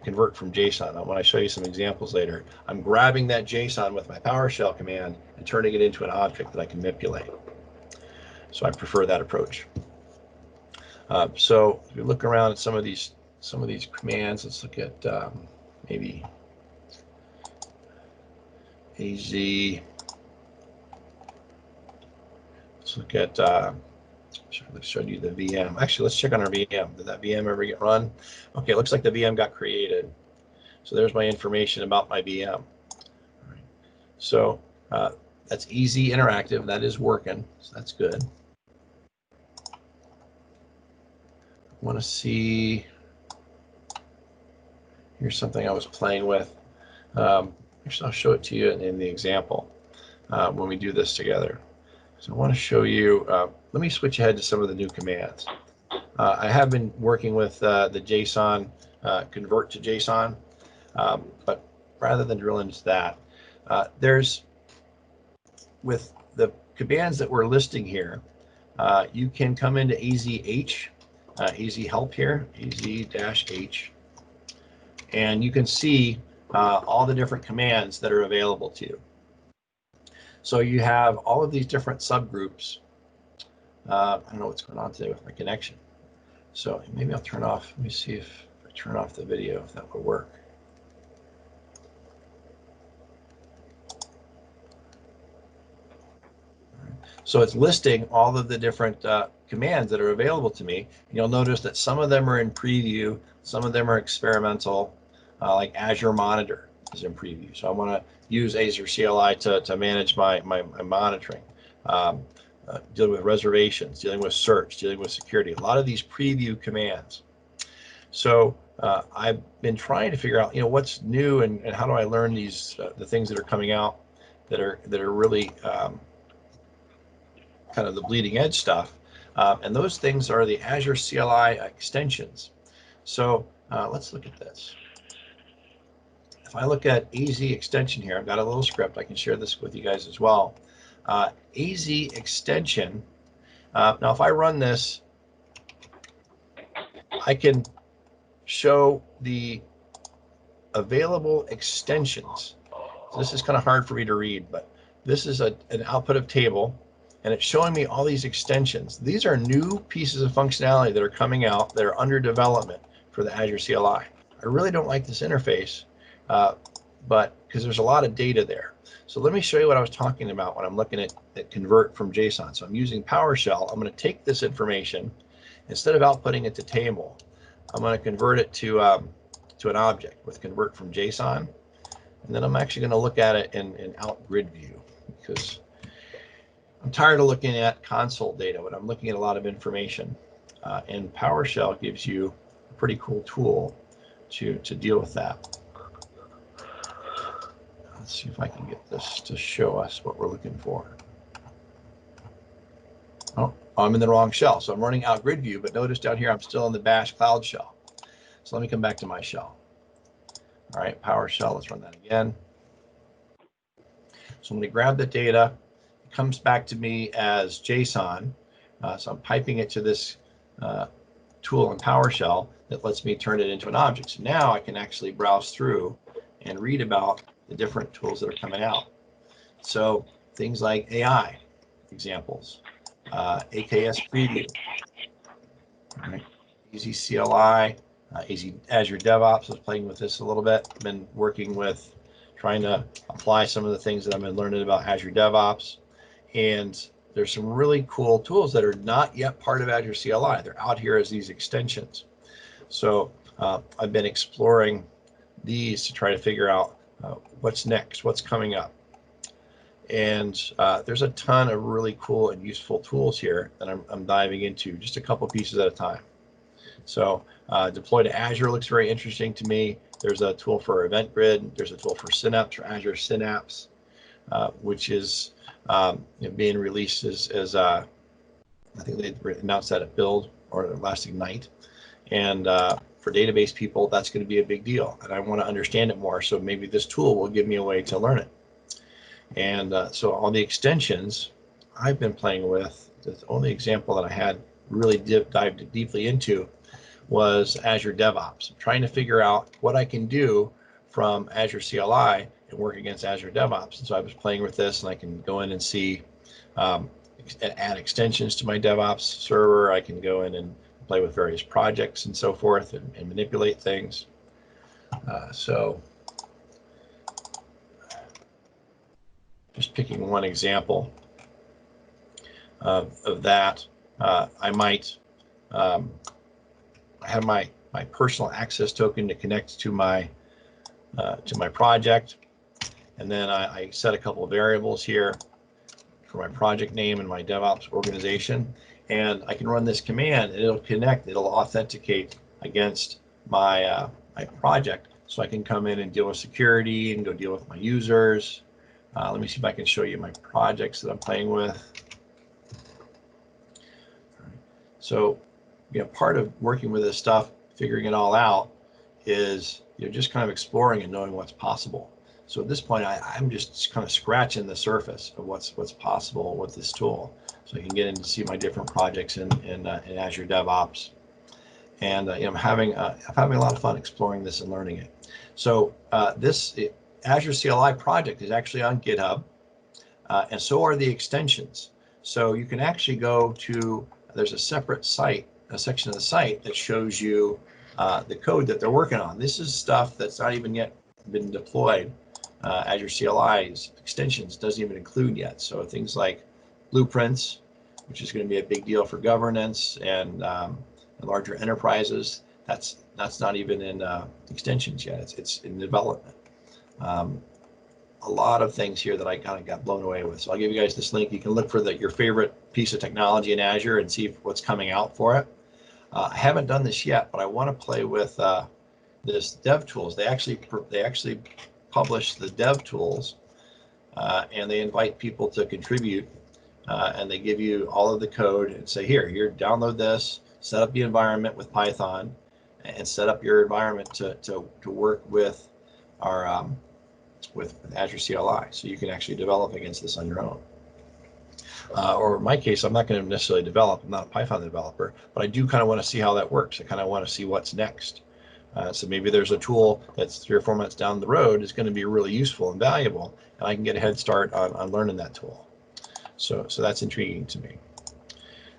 convert from JSON. When I show you some examples later, I'm grabbing that JSON with my PowerShell command and turning it into an object that I can manipulate. So I prefer that approach. So if you look around at some of these commands, let's look at maybe AZ. Let's look at let's show you the VM. Actually, let's check on our VM. Did that VM ever get run? Okay, it looks like the VM got created. So there's my information about my VM. All right. So that's easy interactive. That is working. So that's good. I want to see. Here's something I was playing with. Actually, I'll show it to you in the example when we do this together. So I want to show you, let me switch ahead to some of the new commands. I have been working with the JSON, convert to JSON, but rather than drill into that, there's, with the commands that we're listing here, you can come into AZH, AZ help here, AZ-H, and you can see all the different commands that are available to you. So you have all of these different subgroups. I don't know what's going on today with my connection. So maybe I'll turn off, let me see if I turn off the video, if that will work. So it's listing all of the different commands that are available to me. You'll notice that some of them are in preview, some of them are experimental, like Azure Monitor is in preview. So I want to use Azure CLI to manage my monitoring, dealing with reservations, dealing with search, dealing with security, a lot of these preview commands. So I've been trying to figure out, what's new and how do I learn these, the things that are coming out that are really kind of the bleeding edge stuff. And those things are the Azure CLI extensions. So let's look at this. If I look at AZ extension here, I've got a little script. I can share this with you guys as well. AZ extension. Now, if I run this, I can show the available extensions. So this is kind of hard for me to read, but this is an output of table, and it's showing me all these extensions. These are new pieces of functionality that are coming out that are under development for the Azure CLI. I really don't like this interface, but because there's a lot of data there. So let me show you what I was talking about when I'm looking at convert from JSON. So I'm using PowerShell. I'm going to take this information, instead of outputting it to table, I'm going to convert it to an object with convert from JSON. And then I'm actually going to look at it in out grid view, because I'm tired of looking at console data when I'm looking at a lot of information. And PowerShell gives you a pretty cool tool to deal with that. Let's see if I can get this to show us what we're looking for. Oh, I'm in the wrong shell. So I'm running out grid view, but notice down here I'm still in the bash cloud shell. So let me come back to my shell. All right, PowerShell, let's run that again. So I'm going to grab the data. It comes back to me as JSON. So I'm piping it to this tool in PowerShell that lets me turn it into an object. So now I can actually browse through and read about the different tools that are coming out. So things like AI examples, AKS preview, right? AZ CLI, Azure DevOps. I was playing with this a little bit. Been working with trying to apply some of the things that I've been learning about Azure DevOps. And there's some really cool tools that are not yet part of Azure CLI. They're out here as these extensions. So I've been exploring these to try to figure out what's next, what's coming up. And there's a ton of really cool and useful tools here that I'm diving into, just a couple pieces at a time. So deploy to Azure looks very interesting to me. There's a tool for Event Grid. There's a tool for Synapse, or Azure Synapse, which is being released as I think they announced that at Build or last Ignite. And for database people, that's going to be a big deal. And I want to understand it more. So maybe this tool will give me a way to learn it. And so on the extensions I've been playing with, the only example that I had really dived deeply into was Azure DevOps. I'm trying to figure out what I can do from Azure CLI and work against Azure DevOps. And so I was playing with this, and I can go in and see, add extensions to my DevOps server. I can go in and play with various projects and so forth, and manipulate things. So just picking one example of that, I might have my personal access token to connect to my project, and then I set a couple of variables here for my project name and my DevOps organization, and I can run this command, and it'll connect, it'll authenticate against my my project, so I can come in and deal with security and go deal with my users. Let me see if I can show you my projects that I'm playing with. So, part of working with this stuff, figuring it all out, is just kind of exploring and knowing what's possible. So at this point, I'm just kind of scratching the surface of what's possible with this tool. So I can get in to see my different projects in Azure DevOps, and I'm having a lot of fun exploring this and learning it. So this Azure CLI project is actually on GitHub, and so are the extensions. So you can actually go to, there's a separate site, a section of the site that shows you the code that they're working on. This is stuff that's not even yet been deployed. Azure CLI's extensions doesn't even include yet. So things like blueprints, which is going to be a big deal for governance and larger enterprises, that's not even in extensions yet. It's in development. A lot of things here that I kind of got blown away with. So I'll give you guys this link. You can look for your favorite piece of technology in Azure and see what's coming out for it. I haven't done this yet, but I want to play with this dev tools. They actually publish the dev tools, and they invite people to contribute, and they give you all of the code and say, here, download this, set up the environment with Python, and set up your environment to work with our with Azure CLI, so you can actually develop against this on your own. Or in my case, I'm not going to necessarily develop. I'm not a Python developer, but I do kind of want to see how that works. I kind of want to see what's next. So maybe there's a tool that's 3 or 4 months down the road is going to be really useful and valuable, and I can get a head start on learning that tool. So that's intriguing to me.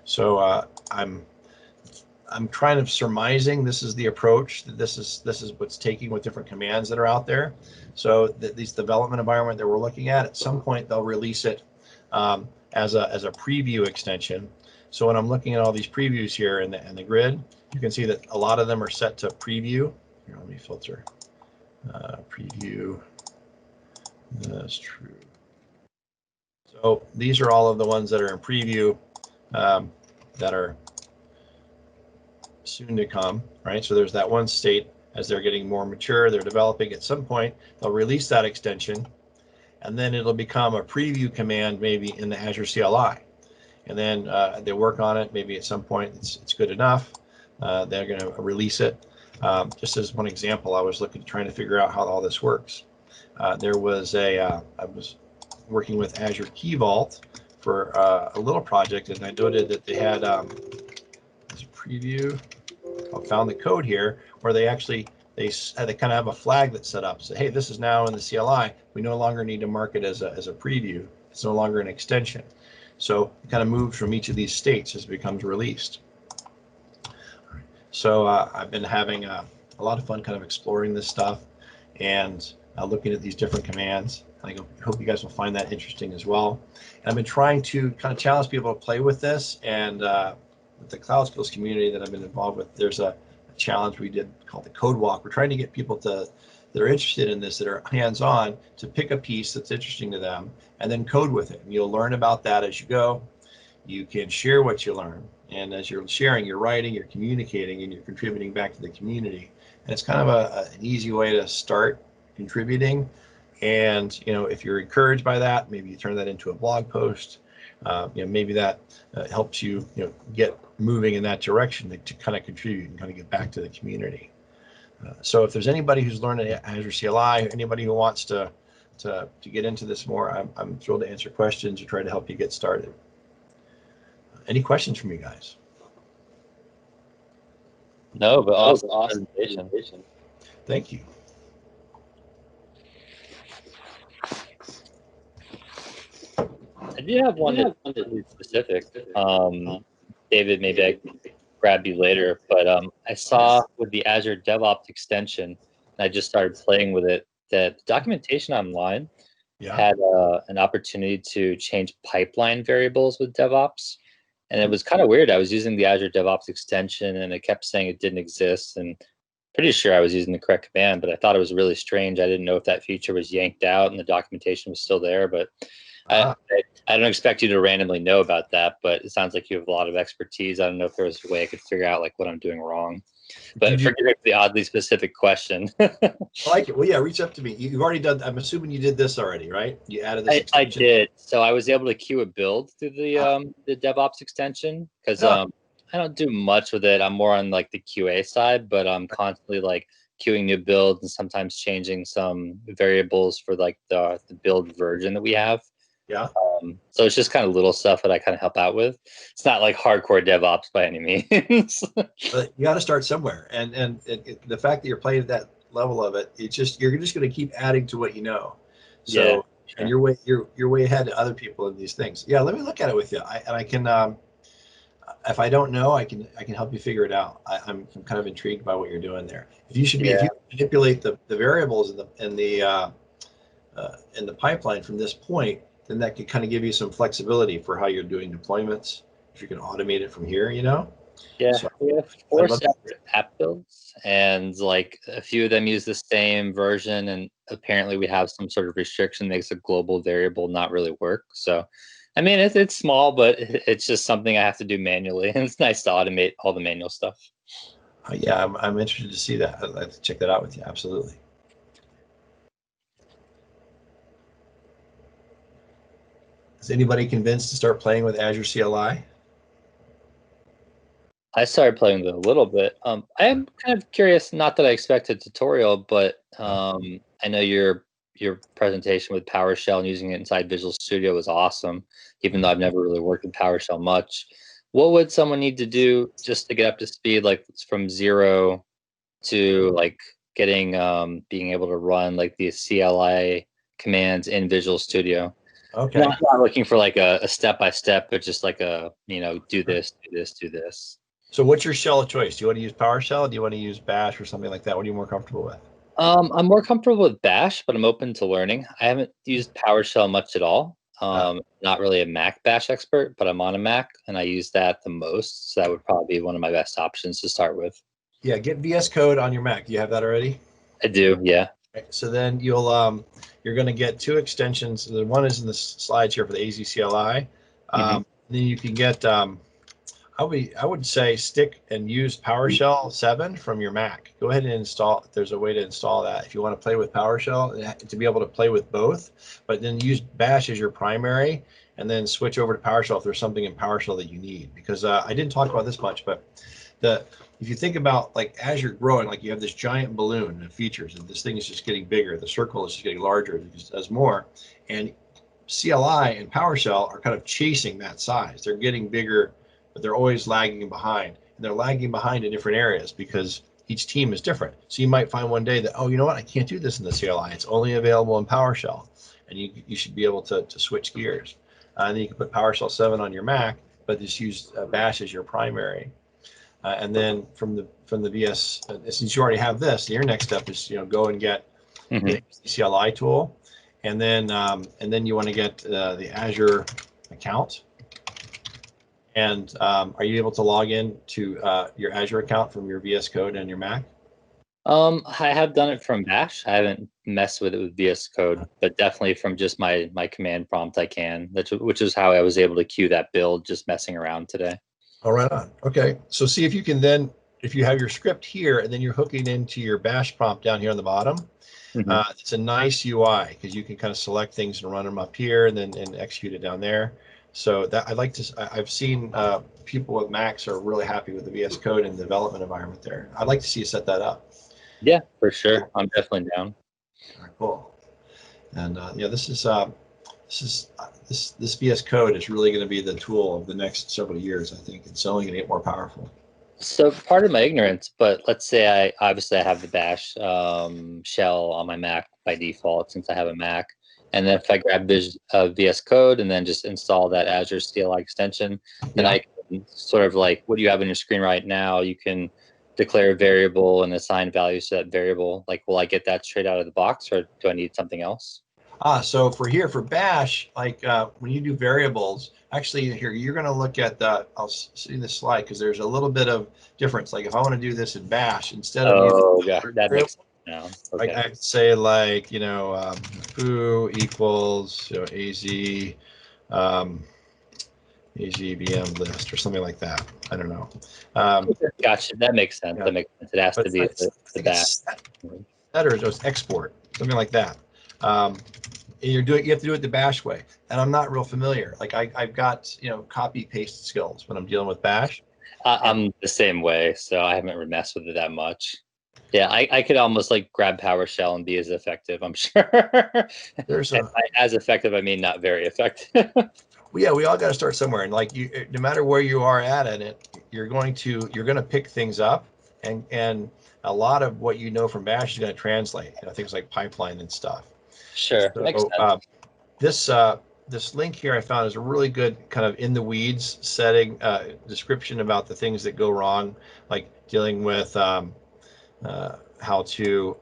So I'm kind of surmising this is the approach. This is what's taking with different commands that are out there. So these development environment that we're looking at some point they'll release it as a preview extension. So when I'm looking at all these previews here in the grid, you can see that a lot of them are set to preview. Here, let me filter preview. That's true. So these are all of the ones that are in preview that are soon to come, right? So there's that one state. As they're getting more mature, they're developing. At some point, they'll release that extension, and then it'll become a preview command maybe in the Azure CLI. And then they work on it. Maybe at some point it's good enough. They're going to release it. Just as one example, I was trying to figure out how all this works. There was I was working with Azure Key Vault for a little project, and I noted that they had this preview. I found the code here where they actually they kind of have a flag that's set up. So hey, this is now in the CLI. We no longer need to mark it as a preview. It's no longer an extension. So it kind of moves from each of these states as it becomes released. So I've been having a lot of fun kind of exploring this stuff and looking at these different commands. I hope you guys will find that interesting as well. And I've been trying to kind of challenge people to play with this, and with the Cloud Skills community that I've been involved with, there's a challenge we did called the Code Walk. We're trying to get people that are interested in this, that are hands-on, to pick a piece that's interesting to them and then code with it. And you'll learn about that as you go. You can share what you learn, and as you're sharing, you're writing, you're communicating, and you're contributing back to the community. And it's kind of an easy way to start contributing. And if you're encouraged by that, maybe you turn that into a blog post. Maybe that helps you, get moving in that direction to kind of contribute and kind of get back to the community. So if there's anybody who's learning Azure CLI, anybody who wants to to get into this more. I'm thrilled to answer questions or try to help you get started. Any questions from you guys? No, but awesome presentation. Thank you. I do have one that's really specific. David, maybe I can grab you later, but I saw with the Azure DevOps extension, and I just started playing with it, that the documentation online had an opportunity to change pipeline variables with DevOps. And it was kind of weird. I was using the Azure DevOps extension and it kept saying it didn't exist. And pretty sure I was using the correct command, but I thought it was really strange. I didn't know if that feature was yanked out and the documentation was still there. But I don't expect you to randomly know about that, but it sounds like you have a lot of expertise. I don't know if there was a way I could figure out like what I'm doing wrong. But forgive the oddly specific question. I like it. Well, yeah, reach up to me. You've already done, I'm assuming you did this already, right? You added this extension? I did. So I was able to queue a build through the DevOps extension because I don't do much with it. I'm more on like the QA side, but I'm constantly like queuing new builds and sometimes changing some variables for like the build version that we have. Yeah. So it's just kind of little stuff that I kind of help out with. It's not like hardcore DevOps by any means. But you got to start somewhere, and the fact that you're playing at that level of it, it's just you're just going to keep adding to what you know. So yeah, sure. And you're way ahead of other people in these things. Yeah, let me look at it with you. I can if I don't know, I can help you figure it out. I'm kind of intrigued by what you're doing there. If you manipulate the variables in the pipeline from this point, then that could kind of give you some flexibility for how you're doing deployments. If you can automate it from here, Yeah, so we have 4 separate app builds, and like a few of them use the same version, and apparently we have some sort of restriction that makes a global variable not really work. So, I mean, it's small, but it's just something I have to do manually, and it's nice to automate all the manual stuff. Yeah, I'm interested to see that. I'd like to check that out with you. Absolutely. Is anybody convinced to start playing with Azure CLI? I started playing with it a little bit. I am kind of curious, not that I expect a tutorial, but I know your presentation with PowerShell and using it inside Visual Studio was awesome, even though I've never really worked with PowerShell much. What would someone need to do just to get up to speed, like from 0 to like getting being able to run like the CLI commands in Visual Studio? Okay. Not looking for like a step-by-step, but just like a, do this, do this, do this. So what's your shell of choice? Do you want to use PowerShell? Do you want to use Bash or something like that? What are you more comfortable with? I'm more comfortable with Bash, but I'm open to learning. I haven't used PowerShell much at all. Not really a Mac Bash expert, but I'm on a Mac and I use that the most. So that would probably be one of my best options to start with. Yeah, get VS Code on your Mac. Do you have that already? I do, yeah. Okay, so then you're going to get 2 extensions. The one is in the slides here for the AZ CLI. Then you can get I would say stick and use PowerShell 7 from your Mac. Go ahead and install. There's a way to install that if you want to play with PowerShell to be able to play with both. But then use Bash as your primary, and then switch over to PowerShell if there's something in PowerShell that you need. Because I didn't talk about this much, but if you think about like Azure growing, like you have this giant balloon of features, and this thing is just getting bigger. The circle is just getting larger. It just does more, and CLI and PowerShell are kind of chasing that size. They're getting bigger, but they're always lagging behind. And they're lagging behind in different areas because each team is different. So you might find one day that, oh, you know what? I can't do this in the CLI. It's only available in PowerShell. And you should be able to switch gears. And then you can put PowerShell 7 on your Mac, but just use Bash as your primary. And then from the VS, since you already have this, your next step is go and get the CLI tool, and then you want to get the Azure account. And are you able to log in to your Azure account from your VS Code and your Mac? I have done it from Bash. I haven't messed with it with VS Code, but definitely from just my command prompt I can, which is how I was able to queue that build just messing around today. All right on. Okay, so see if you can then, if you have your script here and then you're hooking into your Bash prompt down here on the bottom, it's a nice UI because you can kind of select things and run them up here and then execute it down there. So that I've seen people with Macs are really happy with the VS Code and the development environment there. I'd like to see you set that up. Yeah, for sure. I'm definitely down. All right, cool. And this VS Code is really going to be the tool of the next several years. I think it's only going to get more powerful. So part of my ignorance, but let's say I have the Bash shell on my Mac by default since I have a Mac, and then if I grab VS Code and then just install that Azure CLI extension, then I can sort of like what you have on your screen right now. You can declare a variable and assign values to that variable. Like, will I get that straight out of the box, or do I need something else? So for Bash, like when you do variables, actually here, you're going to look at I'll see this slide because there's a little bit of difference. Like if I want to do this in Bash, instead of using that makes sense now. Okay. Like I'd say like, foo equals, AZ VM list or something like that. I don't know. Gotcha. That makes sense. Yeah. That makes sense. It has to be the Bash. That or just export, something like that. And you have to do it the Bash way. And I'm not real familiar. Like I've got, copy paste skills when I'm dealing with Bash. I'm the same way, so I haven't messed with it that much. Yeah, I could almost like grab PowerShell and be as effective, I'm sure. As effective, I mean not very effective. Well, yeah, we all got to start somewhere, and like no matter where you are at it, you're going to pick things up, and a lot of what you know from Bash is going to translate. Things like pipeline and stuff. Sure. So, this link here I found is a really good kind of in the weeds setting description about the things that go wrong, like dealing with how to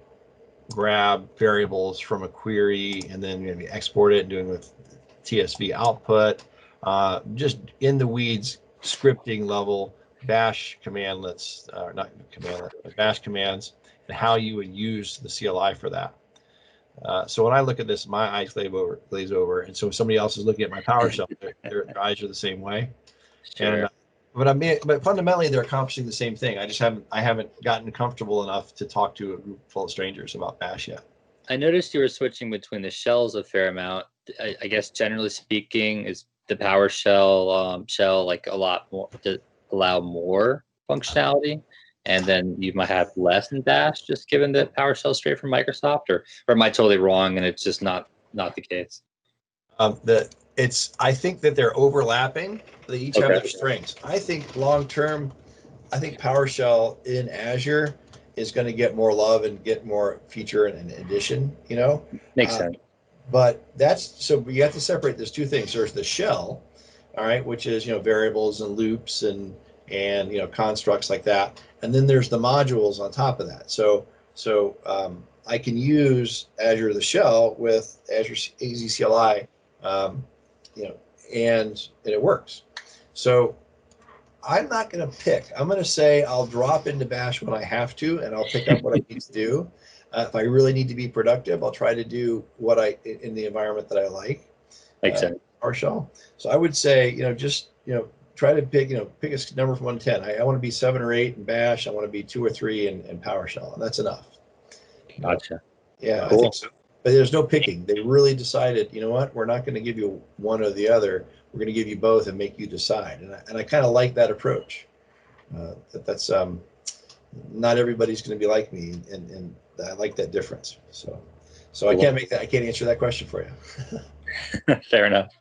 grab variables from a query and then maybe export it, doing with TSV output, just in the weeds scripting level Bash commandlets, not commandlet, but Bash commands, and how you would use the CLI for that. So when I look at this, my eyes glaze over, and so if somebody else is looking at my PowerShell, their eyes are the same way. Sure. And but fundamentally they're accomplishing the same thing. I haven't gotten comfortable enough to talk to a group full of strangers about Bash yet. I noticed you were switching between the shells a fair amount. I guess generally speaking, is the PowerShell shell like a lot more to allow more functionality, and then you might have less in Bash, just given that PowerShell straight from Microsoft, or am I totally wrong and it's just not the case? I think that they're overlapping. They each have their strengths. I think long term, PowerShell in Azure is going to get more love and get more feature and addition. Makes sense. But you have to separate those two things. There's the shell, all right, which is variables and loops and constructs like that, and then there's the modules on top of that. So I can use Azure the shell with Azure AZ CLI, and it works. So I'm not going to pick. I'm going to say I'll drop into Bash when I have to, and I'll pick up what I need to do. If I really need to be productive, I'll try to do what in the environment that I like. Makes sense. PowerShell. So I would say, try to pick a number from 1 to 10. I want to be 7 or 8 in Bash. I want to be 2 or 3 in PowerShell, and that's enough. Gotcha. Yeah, cool. I think so. But there's no picking. They really decided, you know what? We're not going to give you one or the other. We're going to give you both and make you decide. And I kind of like that approach. That's not everybody's going to be like me, and I like that difference. So cool. I can't answer that question for you. Fair enough.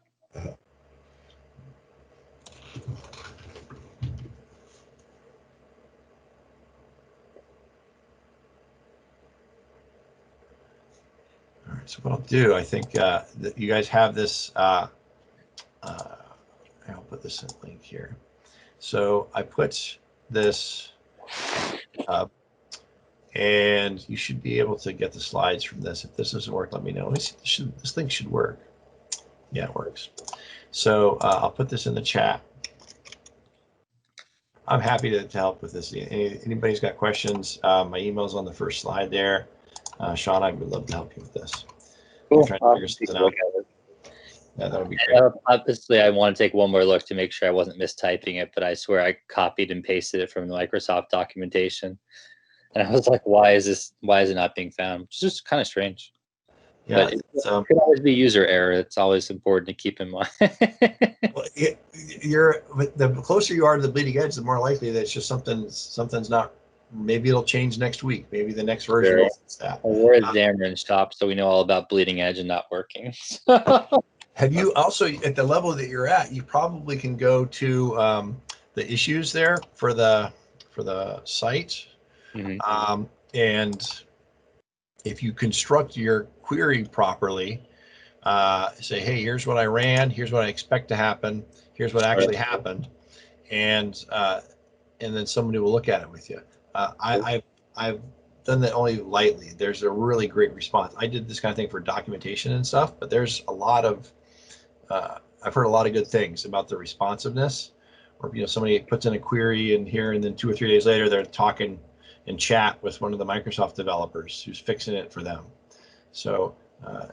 All right, so what I'll do, I think that you guys have this, I'll put this in a link here. So I put this up, and you should be able to get the slides from this. If this doesn't work, let me know. Let me see, this thing should work. Yeah, it works. So I'll put this in the chat. I'm happy to help with this. Anybody's got questions, my email's on the first slide there. Sean, I would love to help you with this. Cool. Yeah, that would be great. Obviously, I want to take one more look to make sure I wasn't mistyping it, but I swear I copied and pasted it from the Microsoft documentation. And I was like, why is it not being found? It's just kind of strange. Yeah, but it could always be user error. It's always important to keep in mind. Well, the closer you are to the bleeding edge, the more likely that it's just something's not maybe it'll change next week. Maybe the next version Sure. will fix that. Well, we're a Xamarin shop, so we know all about bleeding edge and not working. Have you also, at the level that you're at, you probably can go to the issues there for the site, and if you construct your query properly, say, hey, here's what I ran, here's what I expect to happen, here's what actually happened, and then somebody will look at it with you. I've done that only lightly. There's a really great response. I did this kind of thing for documentation and stuff, but there's a lot of I've heard a lot of good things about the responsiveness. Or somebody puts in a query in here, and then 2 or 3 days later they're talking in chat with one of the Microsoft developers who's fixing it for them. So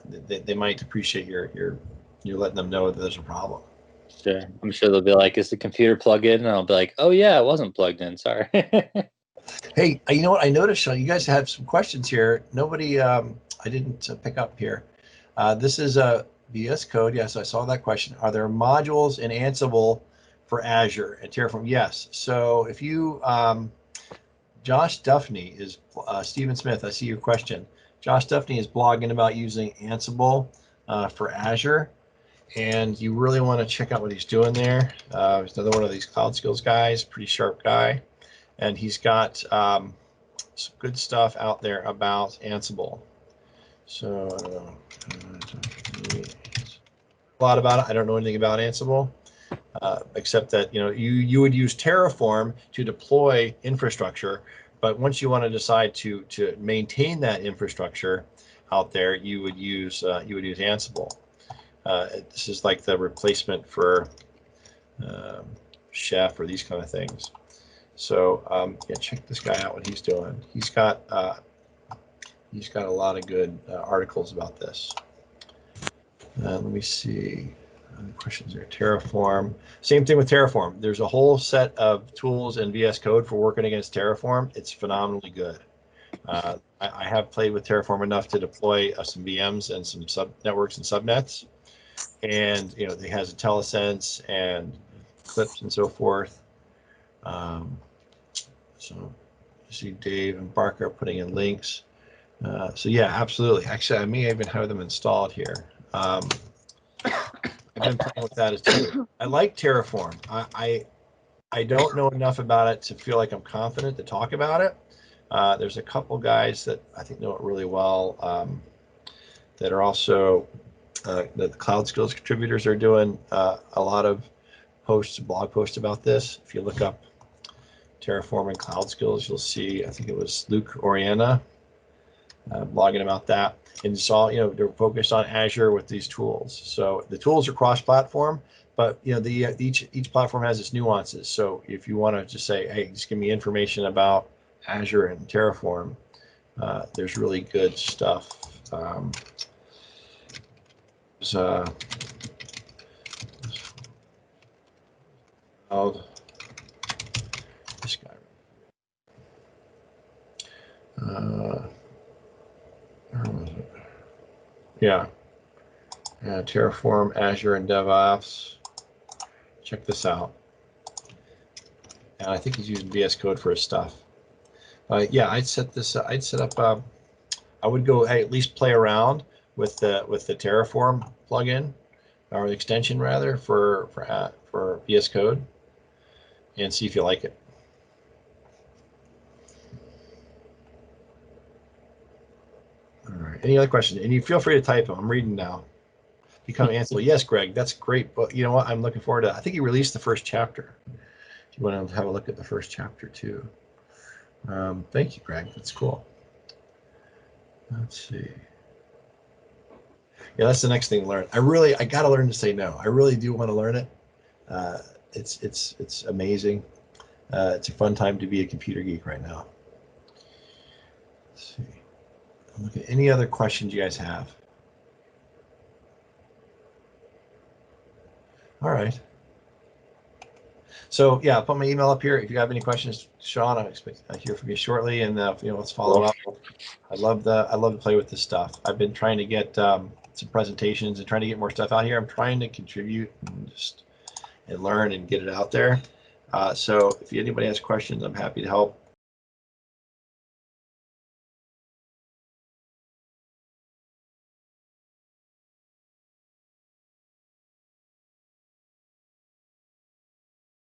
they might appreciate you're letting them know that there's a problem. Sure. I'm sure they'll be like, is the computer plugged in? And I'll be like, oh yeah, it wasn't plugged in. Sorry. Hey, you know what? I noticed, Sean, you guys have some questions here. Nobody, I didn't pick up here. This is a VS Code. Yes, I saw that question. Are there modules in Ansible for Azure and Terraform? Yes. So if you, Josh Duffney is, Stephen Smith, I see your question. Josh Duffney is blogging about using Ansible for Azure. And you really want to check out what he's doing there. He's another one of these cloud skills guys, pretty sharp guy. And he's got some good stuff out there about Ansible. So I don't know a lot about it. I don't know anything about Ansible, except that you would use Terraform to deploy infrastructure, but once you want to decide to maintain that infrastructure out there, you would use Ansible. This is like the replacement for Chef or these kind of things. So yeah, check this guy out. What he's doing. He's got a lot of good articles about this. Let me see. Questions there. Terraform. Same thing with Terraform. There's a whole set of tools in VS Code for working against Terraform. It's phenomenally good. I have played with Terraform enough to deploy some VMs and some sub networks and subnets, and it has IntelliSense and clips and so forth. So you see Dave and Barker putting in links. So yeah, absolutely. Actually, I may even have them installed here. I've been playing with that as too. I like Terraform. I don't know enough about it to feel like I'm confident to talk about it. There's a couple guys that I think know it really well that are also the Cloud Skills contributors are doing a lot of blog posts about this. If you look up Terraform and Cloud Skills, you'll see, I think it was Luke Oriana blogging about that. And it's all, they're focused on Azure with these tools. So the tools are cross-platform, but each platform has its nuances. So if you want to just say, hey, just give me information about Azure and Terraform, there's really good stuff. This guy. Where was it? Yeah, Terraform, Azure, and DevOps. Check this out. And I think he's using VS Code for his stuff. Yeah, I'd set this. I'd set up. I would go at least play around with the Terraform plugin or the extension rather for VS Code, and see if you like it. All right. Any other questions? And you feel free to type them. I'm reading now. Become Ansible. Yes, Greg, that's great. But you know what? I'm looking forward to. I think he released the first chapter. If you want to have a look at the first chapter too. Thank you, Greg. That's cool. Let's see. Yeah, that's the next thing to learn. I got to learn to say no. I really do want to learn it. It's amazing. It's a fun time to be a computer geek right now. Let's see. Look at any other questions you guys have. All right. So yeah, I'll put my email up here. If you have any questions, Sean, I expect I hear from you shortly, and let's follow up. I love to play with this stuff. I've been trying to get some presentations and trying to get more stuff out here. I'm trying to contribute and learn and get it out there. So if anybody has questions, I'm happy to help.